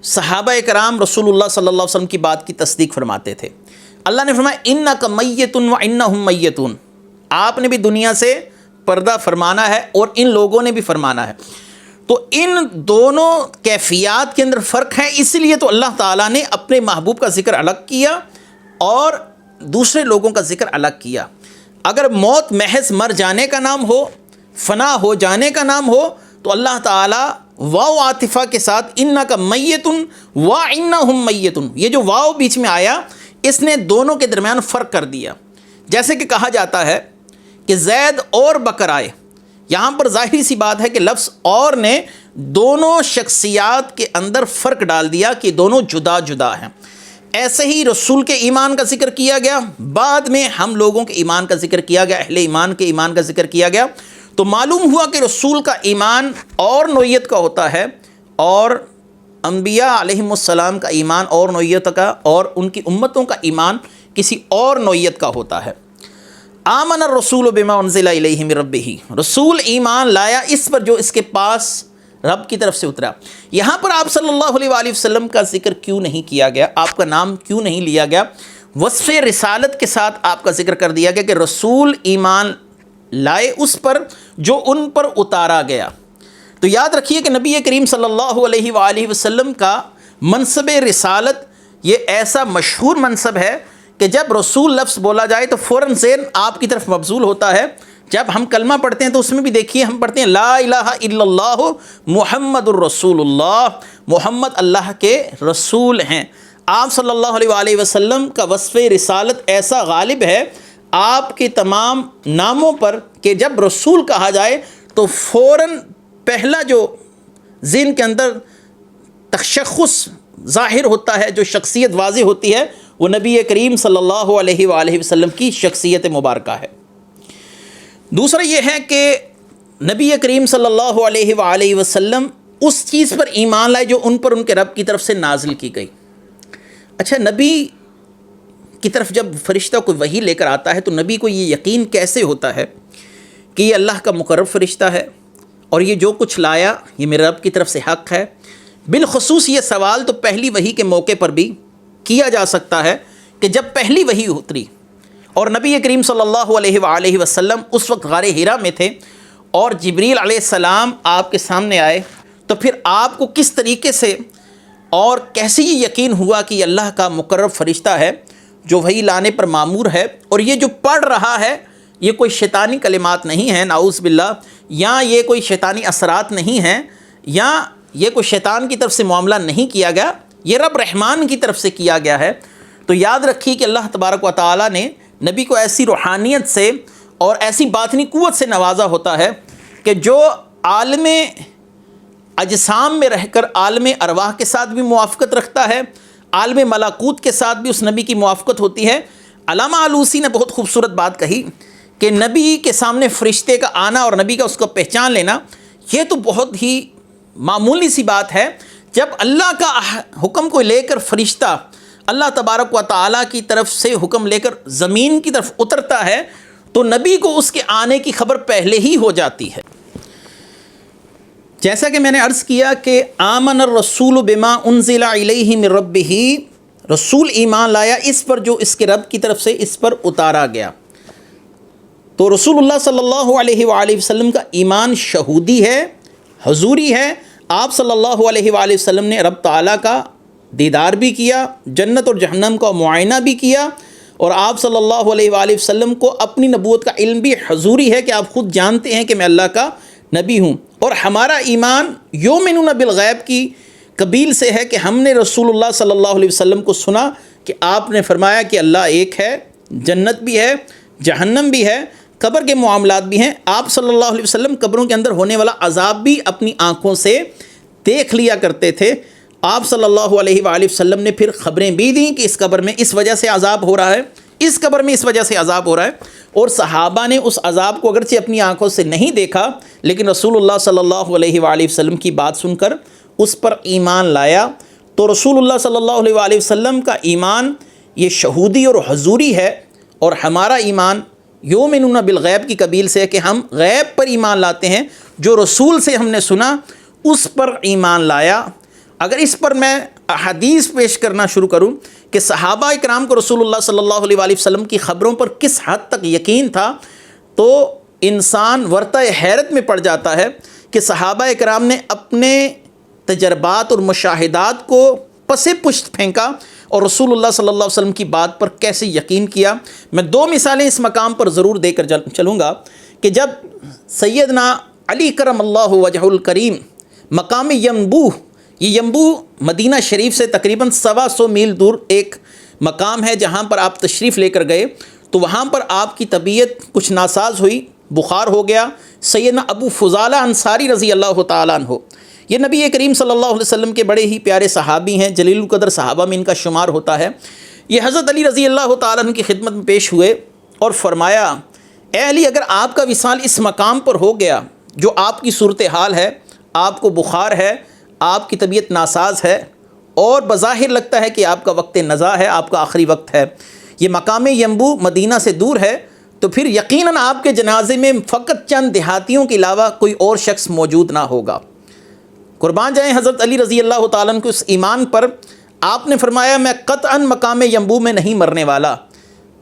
صحابہ کرام رسول اللہ صلی اللہ علیہ وسلم کی بات کی تصدیق فرماتے تھے۔ اللہ نے فرمایا انک میت و انہم میتون، آپ نے بھی دنیا سے پردہ فرمانا ہے اور ان لوگوں نے بھی فرمانا ہے۔ تو ان دونوں کیفیات کے اندر فرق ہے، اس لیے تو اللہ تعالیٰ نے اپنے محبوب کا ذکر الگ کیا اور دوسرے لوگوں کا ذکر الگ کیا۔ اگر موت محض مر جانے کا نام ہو، فنا ہو جانے کا نام ہو، تو اللہ تعالیٰ واو عاطفہ کے ساتھ انک میتن و انہم میتن، یہ جو واو بیچ میں آیا اس نے دونوں کے درمیان فرق کر دیا۔ جیسے کہ کہا جاتا ہے کہ زید اور بکر آئے، یہاں پر ظاہری سی بات ہے کہ لفظ اور نے دونوں شخصیات کے اندر فرق ڈال دیا کہ دونوں جدا جدا ہیں۔ ایسے ہی رسول کے ایمان کا ذکر کیا گیا، بعد میں ہم لوگوں کے ایمان کا ذکر کیا گیا، اہل ایمان کے ایمان کا ذکر کیا گیا۔ تو معلوم ہوا کہ رسول کا ایمان اور نوعیت کا ہوتا ہے، اور انبیاء علیہم السلام کا ایمان اور نوعیت کا، اور ان کی امتوں کا ایمان کسی اور نوعیت کا ہوتا ہے۔ آمن الرسول بما انزل الیہ من ربہ، رسول ایمان لایا اس پر جو اس کے پاس رب کی طرف سے اترا۔ یہاں پر آپ صلی اللہ علیہ وآلہ وسلم کا ذکر کیوں نہیں کیا گیا، آپ کا نام کیوں نہیں لیا گیا؟ وصف رسالت کے ساتھ آپ کا ذکر کر دیا گیا کہ رسول ایمان لائے اس پر جو ان پر اتارا گیا۔ تو یاد رکھیے کہ نبی کریم صلی اللہ علیہ وآلہ وسلم کا منصب رسالت یہ ایسا مشہور منصب ہے کہ جب رسول لفظ بولا جائے تو فوراً ذہن آپ کی طرف مبذول ہوتا ہے۔ جب ہم کلمہ پڑھتے ہیں تو اس میں بھی دیکھیے ہم پڑھتے ہیں لا الہ الا اللہ محمد الرسول اللہ، محمد اللہ کے رسول ہیں۔ آپ صلی اللہ علیہ وآلہ وسلم کا وصف رسالت ایسا غالب ہے آپ کے تمام ناموں پر کہ جب رسول کہا جائے تو فوراً پہلا جو ذہن کے اندر تشخص ظاہر ہوتا ہے، جو شخصیت واضح ہوتی ہے، وہ نبی کریم صلی اللہ علیہ وآلہ وسلم کی شخصیت مبارکہ ہے۔ دوسرا یہ ہے کہ نبی کریم صلی اللہ علیہ وآلہ وسلم اس چیز پر ایمان لائے جو ان پر ان کے رب کی طرف سے نازل کی گئی۔ اچھا، نبی کی طرف جب فرشتہ کوئی وحی لے کر آتا ہے تو نبی کو یہ یقین کیسے ہوتا ہے کہ یہ اللہ کا مقرب فرشتہ ہے اور یہ جو کچھ لایا یہ میرے رب کی طرف سے حق ہے؟ بالخصوص یہ سوال تو پہلی وحی کے موقع پر بھی کیا جا سکتا ہے کہ جب پہلی وحی اتری اور نبی کریم صلی اللہ علیہ وآلہ وسلم اس وقت غار حرا میں تھے اور جبریل علیہ السلام آپ کے سامنے آئے، تو پھر آپ کو کس طریقے سے اور کیسے یہ یقین ہوا کہ یہ اللہ کا مقرب فرشتہ ہے جو وحی لانے پر مامور ہے، اور یہ جو پڑھ رہا ہے یہ کوئی شیطانی کلمات نہیں ہیں نعوذ باللہ، یا یہ کوئی شیطانی اثرات نہیں ہیں، یا یہ کوئی شیطان کی طرف سے معاملہ نہیں کیا گیا، یہ رب رحمان کی طرف سے کیا گیا ہے۔ تو یاد رکھیے کہ اللہ تبارک و تعالیٰ نے نبی کو ایسی روحانیت سے اور ایسی باطنی قوت سے نوازا ہوتا ہے کہ جو عالم اجسام میں رہ کر عالم ارواح کے ساتھ بھی موافقت رکھتا ہے، عالم ملکوت کے ساتھ بھی اس نبی کی موافقت ہوتی ہے۔ علامہ آلوسی نے بہت خوبصورت بات کہی کہ نبی کے سامنے فرشتے کا آنا اور نبی کا اس کو پہچان لینا یہ تو بہت ہی معمولی سی بات ہے۔ جب اللہ کا حکم کو لے کر فرشتہ اللہ تبارک و تعالیٰ کی طرف سے حکم لے کر زمین کی طرف اترتا ہے تو نبی کو اس کے آنے کی خبر پہلے ہی ہو جاتی ہے۔ جیسا کہ میں نے عرض کیا کہ آمن الرسول بما انزل الیہ من ربہ، رسول ایمان لایا اس پر جو اس کے رب کی طرف سے اس پر اتارا گیا۔ تو رسول اللہ صلی اللہ علیہ وآلہ وسلم کا ایمان شہودی ہے، حضوری ہے۔ آپ صلی اللہ علیہ وآلہ وسلم نے رب تعالیٰ کا دیدار بھی کیا، جنت اور جہنم کا معائنہ بھی کیا، اور آپ صلی اللہ علیہ وآلہ وسلم کو اپنی نبوت کا علم بھی حضوری ہے کہ آپ خود جانتے ہیں کہ میں اللہ کا نبی ہوں۔ اور ہمارا ایمان یؤمنون بالغیب کی قبیل سے ہے کہ ہم نے رسول اللہ صلی اللہ علیہ وسلم کو سنا کہ آپ نے فرمایا کہ اللہ ایک ہے، جنت بھی ہے، جہنم بھی ہے، قبر کے معاملات بھی ہیں۔ آپ صلی اللہ علیہ وسلم قبروں کے اندر ہونے والا عذاب بھی اپنی آنکھوں سے دیکھ لیا کرتے تھے۔ آپ صلی اللہ علیہ وآلہ وسلم نے پھر خبریں بھی دیں کہ اس قبر میں اس وجہ سے عذاب ہو رہا ہے، اس قبر میں اس وجہ سے عذاب ہو رہا ہے، اور صحابہ نے اس عذاب کو اگرچہ اپنی آنکھوں سے نہیں دیکھا لیکن رسول اللہ صلی اللہ علیہ وآلہ وسلم کی بات سن کر اس پر ایمان لایا۔ تو رسول اللہ صلی اللہ علیہ وآلہ وسلم کا ایمان یہ شہودی اور حضوری ہے، اور ہمارا ایمان یؤمنون بالغیب کی قبیل سے ہے کہ ہم غیب پر ایمان لاتے ہیں، جو رسول سے ہم نے سنا اس پر ایمان لایا۔ اگر اس پر میں احادیث پیش کرنا شروع کروں کہ صحابہ اکرام کو رسول اللہ صلی اللہ علیہ وآلہ وسلم کی خبروں پر کس حد تک یقین تھا، تو انسان ورطہ حیرت میں پڑ جاتا ہے کہ صحابہ اکرام نے اپنے تجربات اور مشاہدات کو پس پشت پھینکا اور رسول اللہ صلی اللہ علیہ وسلم کی بات پر کیسے یقین کیا۔ میں دو مثالیں اس مقام پر ضرور دے کر چلوں گا کہ جب سیدنا علی کرم اللہ وجہ الکریم مقام ینبوہ، یہ ینبوہ مدینہ شریف سے تقریباً 125 میل دور ایک مقام ہے جہاں پر آپ تشریف لے کر گئے، تو وہاں پر آپ کی طبیعت کچھ ناساز ہوئی، بخار ہو گیا۔ سیدنا ابو فضالہ انصاری رضی اللہ تعالیٰ عنہ، یہ نبی کریم صلی اللہ علیہ وسلم کے بڑے ہی پیارے صحابی ہیں، جلیل القدر صحابہ میں ان کا شمار ہوتا ہے۔ یہ حضرت علی رضی اللہ تعالیٰ عنہ کی خدمت میں پیش ہوئے اور فرمایا، اے علی، اگر آپ کا وصال اس مقام پر ہو گیا جو آپ کی صورتحال ہے، آپ کو بخار ہے، آپ کی طبیعت ناساز ہے، اور بظاہر لگتا ہے کہ آپ کا وقت نزا ہے، آپ کا آخری وقت ہے، یہ مقام ینبوہ مدینہ سے دور ہے، تو پھر یقیناً آپ کے جنازے میں فقط چند دیہاتیوں کے علاوہ کوئی اور شخص موجود نہ ہوگا۔ قربان جائیں حضرت علی رضی اللہ تعالیٰ عنہ کے اس ایمان پر۔ آپ نے فرمایا، میں قطعاً مقام ینبوہ میں نہیں مرنے والا،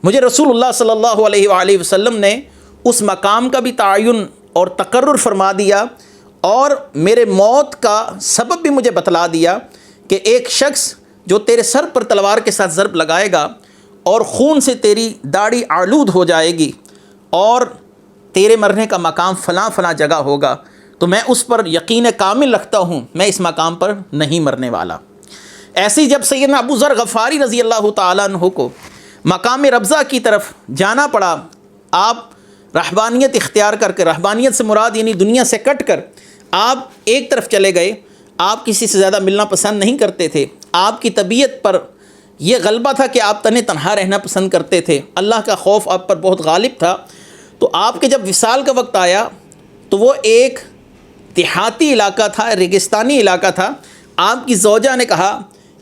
مجھے رسول اللہ صلی اللہ علیہ وآلہ وسلم نے اس مقام کا بھی تعین اور تقرر فرما دیا، اور میرے موت کا سبب بھی مجھے بتلا دیا کہ ایک شخص جو تیرے سر پر تلوار کے ساتھ ضرب لگائے گا اور خون سے تیری داڑھی آلود ہو جائے گی، اور تیرے مرنے کا مقام فلاں فلاں جگہ ہوگا، تو میں اس پر یقین کامل رکھتا ہوں، میں اس مقام پر نہیں مرنے والا۔ ایسے ہی جب سیدنا ابو ذر غفاری رضی اللہ تعالیٰ عنہ کو مقام ربضہ کی طرف جانا پڑا، آپ رہبانیت اختیار کر کے، رہبانیت سے مراد یعنی دنیا سے کٹ کر آپ ایک طرف چلے گئے، آپ کسی سے زیادہ ملنا پسند نہیں کرتے تھے، آپ کی طبیعت پر یہ غلبہ تھا کہ آپ تنہا رہنا پسند کرتے تھے، اللہ کا خوف آپ پر بہت غالب تھا۔ تو آپ کے جب وصال کا وقت آیا تو وہ ایک دیہاتی علاقہ تھا، ریگستانی علاقہ تھا۔ آپ کی زوجہ نے کہا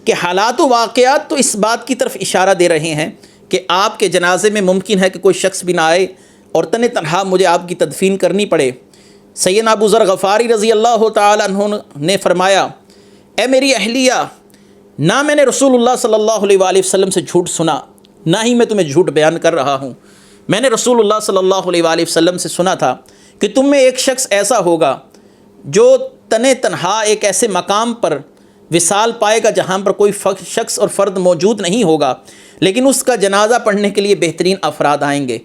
کہ حالات و واقعات تو اس بات کی طرف اشارہ دے رہے ہیں کہ آپ کے جنازے میں ممکن ہے کہ کوئی شخص بھی نہ آئے اور تنہا مجھے آپ کی تدفین کرنی پڑے۔ سیدنا ابو ذر غفاری رضی اللہ تعالیٰ عنہ نے فرمایا، اے میری اہلیہ، نہ میں نے رسول اللہ صلی اللہ علیہ وآلہ وسلم سے جھوٹ سنا، نہ ہی میں تمہیں جھوٹ بیان کر رہا ہوں۔ میں نے رسول اللہ صلی اللہ علیہ وآلہ وسلم سے سنا تھا کہ تم میں ایک شخص ایسا ہوگا جو تنہا ایک ایسے مقام پر وصال پائے گا جہاں پر کوئی شخص اور فرد موجود نہیں ہوگا، لیکن اس کا جنازہ پڑھنے کے لیے بہترین افراد آئیں گے۔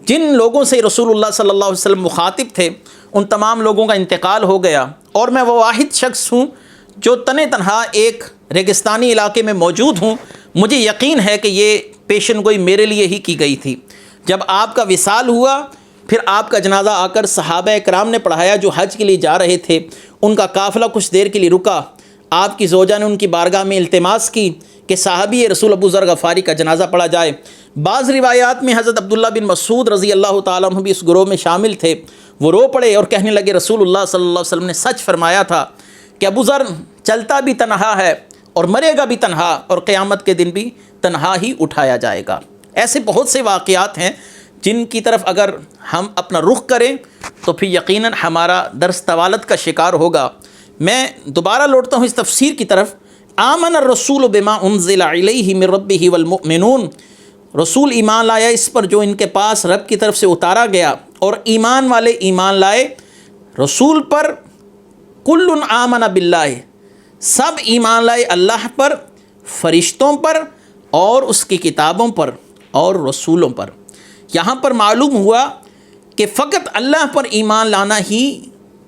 جن لوگوں سے رسول اللہ صلی اللہ علیہ وسلم مخاطب تھے ان تمام لوگوں کا انتقال ہو گیا، اور میں وہ واحد شخص ہوں جو تنہا ایک ریگستانی علاقے میں موجود ہوں۔ مجھے یقین ہے کہ یہ پیشن گوئی میرے لیے ہی کی گئی تھی۔ جب آپ کا وصال ہوا، پھر آپ کا جنازہ آ کر صحابہ اکرام نے پڑھایا جو حج کے لیے جا رہے تھے، ان کا قافلہ کچھ دیر کے لیے رکا۔ آپ کی زوجہ نے ان کی بارگاہ میں التماس کی کہ صحابی رسول ابو ذر غفاری کا جنازہ پڑھا جائے۔ بعض روایات میں حضرت عبداللہ بن مسعود رضی اللہ تعالیٰ عنہ بھی اس گروہ میں شامل تھے۔ وہ رو پڑے اور کہنے لگے، رسول اللہ صلی اللہ علیہ وسلم نے سچ فرمایا تھا کہ ابو ذر چلتا بھی تنہا ہے اور مرے گا بھی تنہا، اور قیامت کے دن بھی تنہا ہی اٹھایا جائے گا۔ ایسے بہت سے واقعات ہیں جن کی طرف اگر ہم اپنا رخ کریں تو پھر یقیناً ہمارا درس طوالت کا شکار ہوگا۔ میں دوبارہ لوٹتا ہوں اس تفسیر کی طرف۔ آمن الرسول بما انزل الیہ من ربہ والمؤمنون، رسول ایمان لایا اس پر جو ان کے پاس رب کی طرف سے اتارا گیا، اور ایمان والے ایمان لائے رسول پر۔ کل آمن باللہ، سب ایمان لائے اللہ پر، فرشتوں پر، اور اس کی کتابوں پر اور رسولوں پر۔ یہاں پر معلوم ہوا کہ فقط اللہ پر ایمان لانا ہی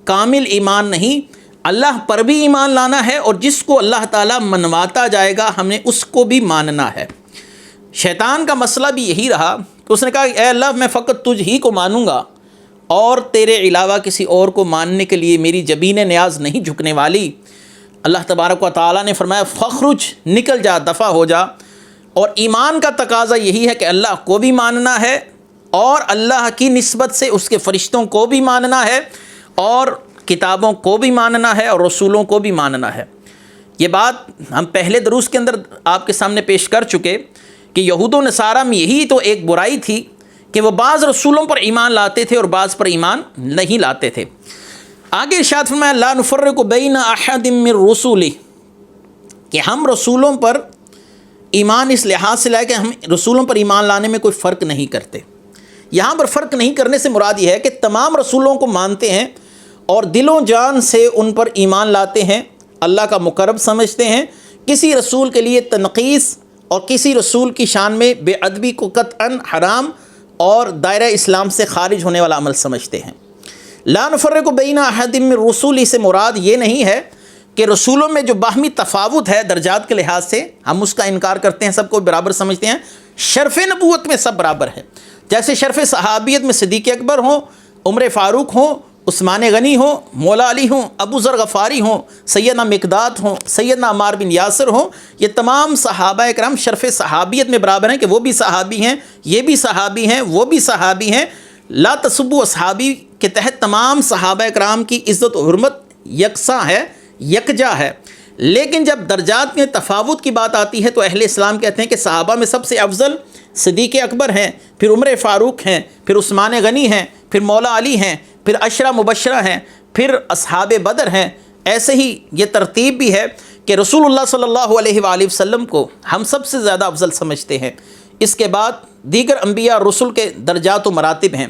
کامل ایمان نہیں، اللہ پر بھی ایمان لانا ہے، اور جس کو اللہ تعالیٰ منواتا جائے گا ہم نے اس کو بھی ماننا ہے۔ شیطان کا مسئلہ بھی یہی رہا کہ اس نے کہا اے اللہ میں فقط تجھ ہی کو مانوں گا، اور تیرے علاوہ کسی اور کو ماننے کے لیے میری جبین نیاز نہیں جھکنے والی۔ اللہ تبارک و تعالیٰ نے فرمایا فخرج، نکل جا، دفع ہو جا۔ اور ایمان کا تقاضا یہی ہے کہ اللہ کو بھی ماننا ہے، اور اللہ کی نسبت سے اس کے فرشتوں کو بھی ماننا ہے، اور کتابوں کو بھی ماننا ہے، اور رسولوں کو بھی ماننا ہے۔ یہ بات ہم پہلے دروس کے اندر آپ کے سامنے پیش کر چکے کہ یہود و نصارہ میں یہی تو ایک برائی تھی کہ وہ بعض رسولوں پر ایمان لاتے تھے اور بعض پر ایمان نہیں لاتے تھے۔ آگے ارشاد فرمایا لا نفرق بین احد من رسلہ، کہ ہم رسولوں پر ایمان اس لحاظ سے لائے کہ ہم رسولوں پر ایمان لانے میں کوئی فرق نہیں کرتے۔ یہاں پر فرق نہیں کرنے سے مراد یہ ہے کہ تمام رسولوں کو مانتے ہیں اور دل و جان سے ان پر ایمان لاتے ہیں، اللہ کا مقرب سمجھتے ہیں، کسی رسول کے لیے تنقیص اور کسی رسول کی شان میں بے ادبی کو قطعاً حرام اور دائرہ اسلام سے خارج ہونے والا عمل سمجھتے ہیں۔ لا نفرق بین احد من رسلہ سے مراد یہ نہیں ہے کہ رسولوں میں جو باہمی تفاوت ہے درجات کے لحاظ سے ہم اس کا انکار کرتے ہیں، سب کو برابر سمجھتے ہیں۔ شرف نبوت میں سب برابر ہے، جیسے شرف صحابیت میں صدیق اکبر ہوں، عمر فاروق ہوں، عثمان غنی ہوں، مولا علی ہوں، ابو ذر غفاری ہوں، سیدنا مقداد ہوں، سیدنا عمار بن یاسر ہوں، یہ تمام صحابہ اکرام شرف صحابیت میں برابر ہیں کہ وہ بھی صحابی ہیں، یہ بھی صحابی ہیں، وہ بھی صحابی ہیں۔ لا تسبوا اصحابی کے تحت تمام صحابہ اکرام کی عزت و حرمت یکساں ہے، یکجا ہے۔ لیکن جب درجات میں تفاوت کی بات آتی ہے تو اہل اسلام کہتے ہیں کہ صحابہ میں سب سے افضل صدیق اکبر ہیں، پھر عمر فاروق ہیں، پھر عثمان غنی ہیں، پھر مولا علی ہیں، پھر عشرہ مبشرہ ہیں، پھر اصحاب بدر ہیں۔ ایسے ہی یہ ترتیب بھی ہے کہ رسول اللہ صلی اللہ علیہ وآلہ وسلم کو ہم سب سے زیادہ افضل سمجھتے ہیں، اس کے بعد دیگر انبیاء اور رسل کے درجات و مراتب ہیں۔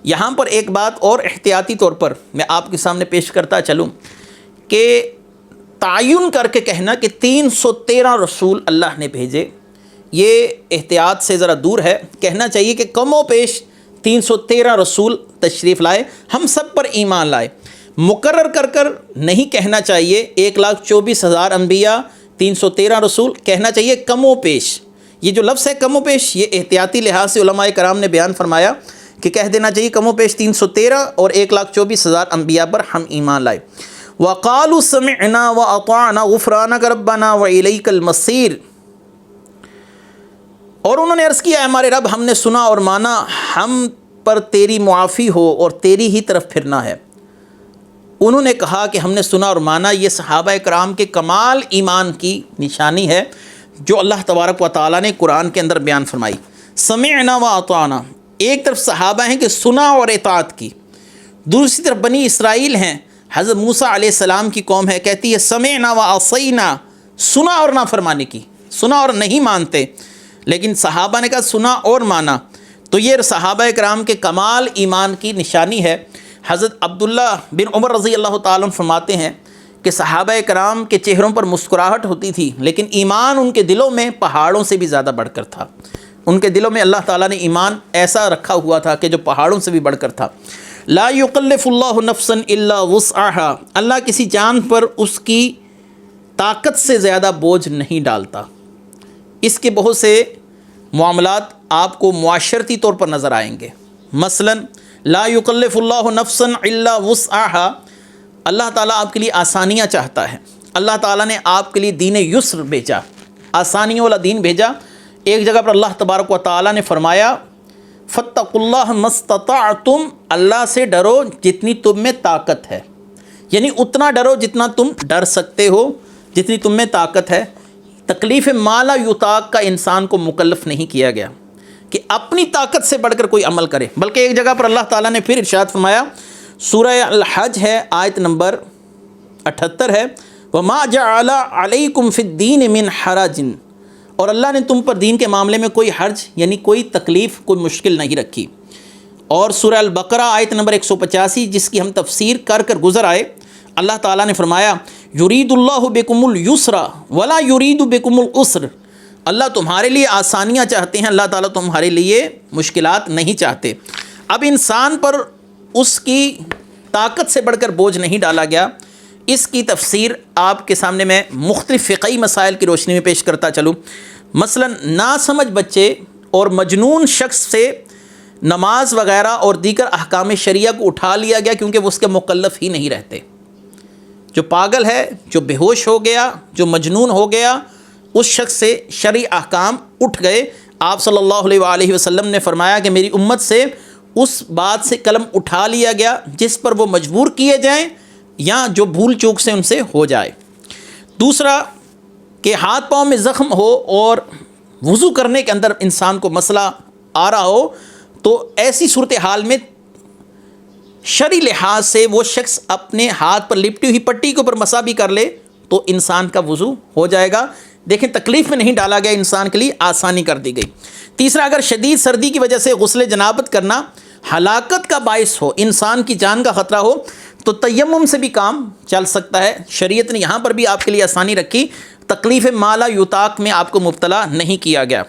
یہاں پر ایک بات اور احتیاطی طور پر میں آپ کے سامنے پیش کرتا چلوں کہ تعین کر کے کہنا کہ 313 رسول اللہ نے بھیجے، یہ احتیاط سے ذرا دور ہے۔ کہنا چاہیے کہ کم و بیش 313 رسول تشریف لائے، ہم سب پر ایمان لائے۔ مقرر کر نہیں کہنا چاہیے 1,24,000 انبیاء 313 رسول، کہنا چاہیے کم و بیش۔ یہ جو لفظ ہے کم و بیش، یہ احتیاطی لحاظ سے علماء کرام نے بیان فرمایا کہ کہہ دینا چاہیے کم و بیش 313 اور 1,24,000 انبیاء پر ہم ایمان لائے۔ وَقَالُوا سَمِعْنَا وَأَطَعْنَا غُفْرَانَكَ رَبَّنَا وَإِلَيْكَ الْمَصِيرُ، اور انہوں نے عرض کیا اے ہمارے رب ہم نے سنا اور مانا، ہم پر تیری معافی ہو اور تیری ہی طرف پھرنا ہے۔ انہوں نے کہا کہ ہم نے سنا اور مانا، یہ صحابہ کرام کے کمال ایمان کی نشانی ہے جو اللہ تبارک و تعالیٰ نے قرآن کے اندر بیان فرمائی۔ سمعنا و اطعنا، ایک طرف صحابہ ہیں کہ سنا اور اطاعت کی، دوسری طرف بنی اسرائیل ہیں، حضرت موسیٰ علیہ السلام کی قوم ہے، کہتی ہے سمعنا و عصینا، سنا اور نافرمانی کی، سنا اور نہیں مانتے، لیکن صحابہ نے کہا سنا اور مانا۔ تو یہ صحابہ کرام کے کمال ایمان کی نشانی ہے۔ حضرت عبداللہ بن عمر رضی اللہ تعالیٰ عنہ فرماتے ہیں کہ صحابہ کرام کے چہروں پر مسکراہٹ ہوتی تھی، لیکن ایمان ان کے دلوں میں پہاڑوں سے بھی زیادہ بڑھ کر تھا۔ ان کے دلوں میں اللہ تعالیٰ نے ایمان ایسا رکھا ہوا تھا کہ جو پہاڑوں سے بھی بڑھ کر تھا۔ لا یکلف اللہ نفسا الا وسعہا، اللہ کسی جان پر اس کی طاقت سے زیادہ بوجھ نہیں ڈالتا۔ اس کے بہت سے معاملات آپ کو معاشرتی طور پر نظر آئیں گے۔ مثلا لا یکلف اللہ نفسا الا وسعہا، اللہ تعالیٰ آپ کے لیے آسانیاں چاہتا ہے۔ اللہ تعالیٰ نے آپ کے لیے دین یسر بھیجا، آسانیوں والا دین بھیجا۔ ایک جگہ پر اللہ تبارک و تعالیٰ نے فرمایا فاتقوا اللہ ما استطعتم، اللہ سے ڈرو جتنی تم میں طاقت ہے، یعنی اتنا ڈرو جتنا تم ڈر سکتے ہو۔ جتنی تم میں طاقت ہے. تکلیف ما لا یطاق کا انسان کو مکلف نہیں کیا گیا کہ اپنی طاقت سے بڑھ کر کوئی عمل کرے، بلکہ ایک جگہ پر اللہ تعالیٰ نے پھر ارشاد فرمایا، سورہ الحج ہے، آیت نمبر 78 ہے، وَمَا جَعَلَ عَلَيْكُمْ فِي الدِّينِ مِنْ حَرَجٍ، اور اللہ نے تم پر دین کے معاملے میں کوئی حرج یعنی کوئی تکلیف، کوئی مشکل نہیں رکھی. اور سورہ البقرہ آیت نمبر 185 جس کی ہم تفسیر کر گزر آئے، اللہ تعالیٰ نے فرمایا، یرید اللہ بکم الیسر ولا یرید بکم العسر، اللہ تمہارے لیے آسانیاں چاہتے ہیں، اللہ تعالیٰ تمہارے لیے مشکلات نہیں چاہتے. اب انسان پر اس کی طاقت سے بڑھ کر بوجھ نہیں ڈالا گیا. اس کی تفسیر آپ کے سامنے میں مختلف فقہی مسائل کی روشنی میں پیش کرتا چلوں. مثلا ناسمجھ بچے اور مجنون شخص سے نماز وغیرہ اور دیگر احکام شریعہ کو اٹھا لیا گیا کیونکہ وہ اس کے مکلف ہی نہیں رہتے. جو پاگل ہے، جو بے ہوش ہو گیا، جو مجنون ہو گیا، اس شخص سے شرعی احکام اٹھ گئے. آپ صلی اللہ علیہ وآلہ وسلم نے فرمایا کہ میری امت سے اس بات سے قلم اٹھا لیا گیا جس پر وہ مجبور کیے جائیں یا جو بھول چوک سے ان سے ہو جائے. دوسرا کہ ہاتھ پاؤں میں زخم ہو اور وضو کرنے کے اندر انسان کو مسئلہ آ رہا ہو تو ایسی صورتحال میں شرعی لحاظ سے وہ شخص اپنے ہاتھ پر لپٹی ہوئی پٹی کے اوپر مسح بھی کر لے تو انسان کا وضو ہو جائے گا. دیکھیں تکلیف میں نہیں ڈالا گیا، انسان کے لیے آسانی کر دی گئی. تیسرا، اگر شدید سردی کی وجہ سے غسل جنابت کرنا ہلاکت کا باعث ہو، انسان کی جان کا خطرہ ہو تو تیمم سے بھی کام چل سکتا ہے. شریعت نے یہاں پر بھی آپ کے لیے آسانی رکھی، تکلیف ما لا یطاق میں آپ کو مبتلا نہیں کیا گیا.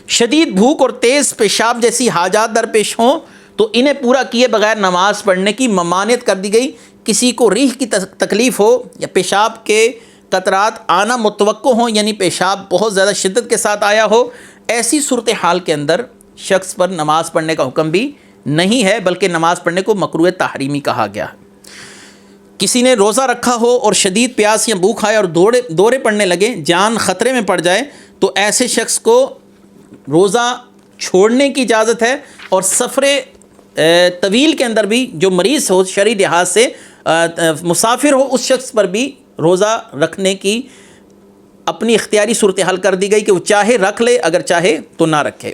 شدید بھوک اور تیز پیشاب جیسی حاجات درپیش ہوں تو انہیں پورا کیے بغیر نماز پڑھنے کی ممانعت کر دی گئی. کسی کو ریح کی تکلیف ہو یا پیشاب کے قطرات آنا متوقع ہوں، یعنی پیشاب بہت زیادہ شدت کے ساتھ آیا ہو، ایسی صورتحال کے اندر شخص پر نماز پڑھنے کا حکم بھی نہیں ہے، بلکہ نماز پڑھنے کو مکروہ تحریمی کہا گیا ہے. کسی نے روزہ رکھا ہو اور شدید پیاس یا بھوک آئے اور دورے پڑنے لگے، جان خطرے میں پڑ جائے تو ایسے شخص کو روزہ چھوڑنے کی اجازت ہے. اور سفر طویل کے اندر بھی جو مریض ہو، شرعی لحاظ سے مسافر ہو، اس شخص پر بھی روزہ رکھنے کی اپنی اختیاری صورتحال کر دی گئی کہ وہ چاہے رکھ لے، اگر چاہے تو نہ رکھے.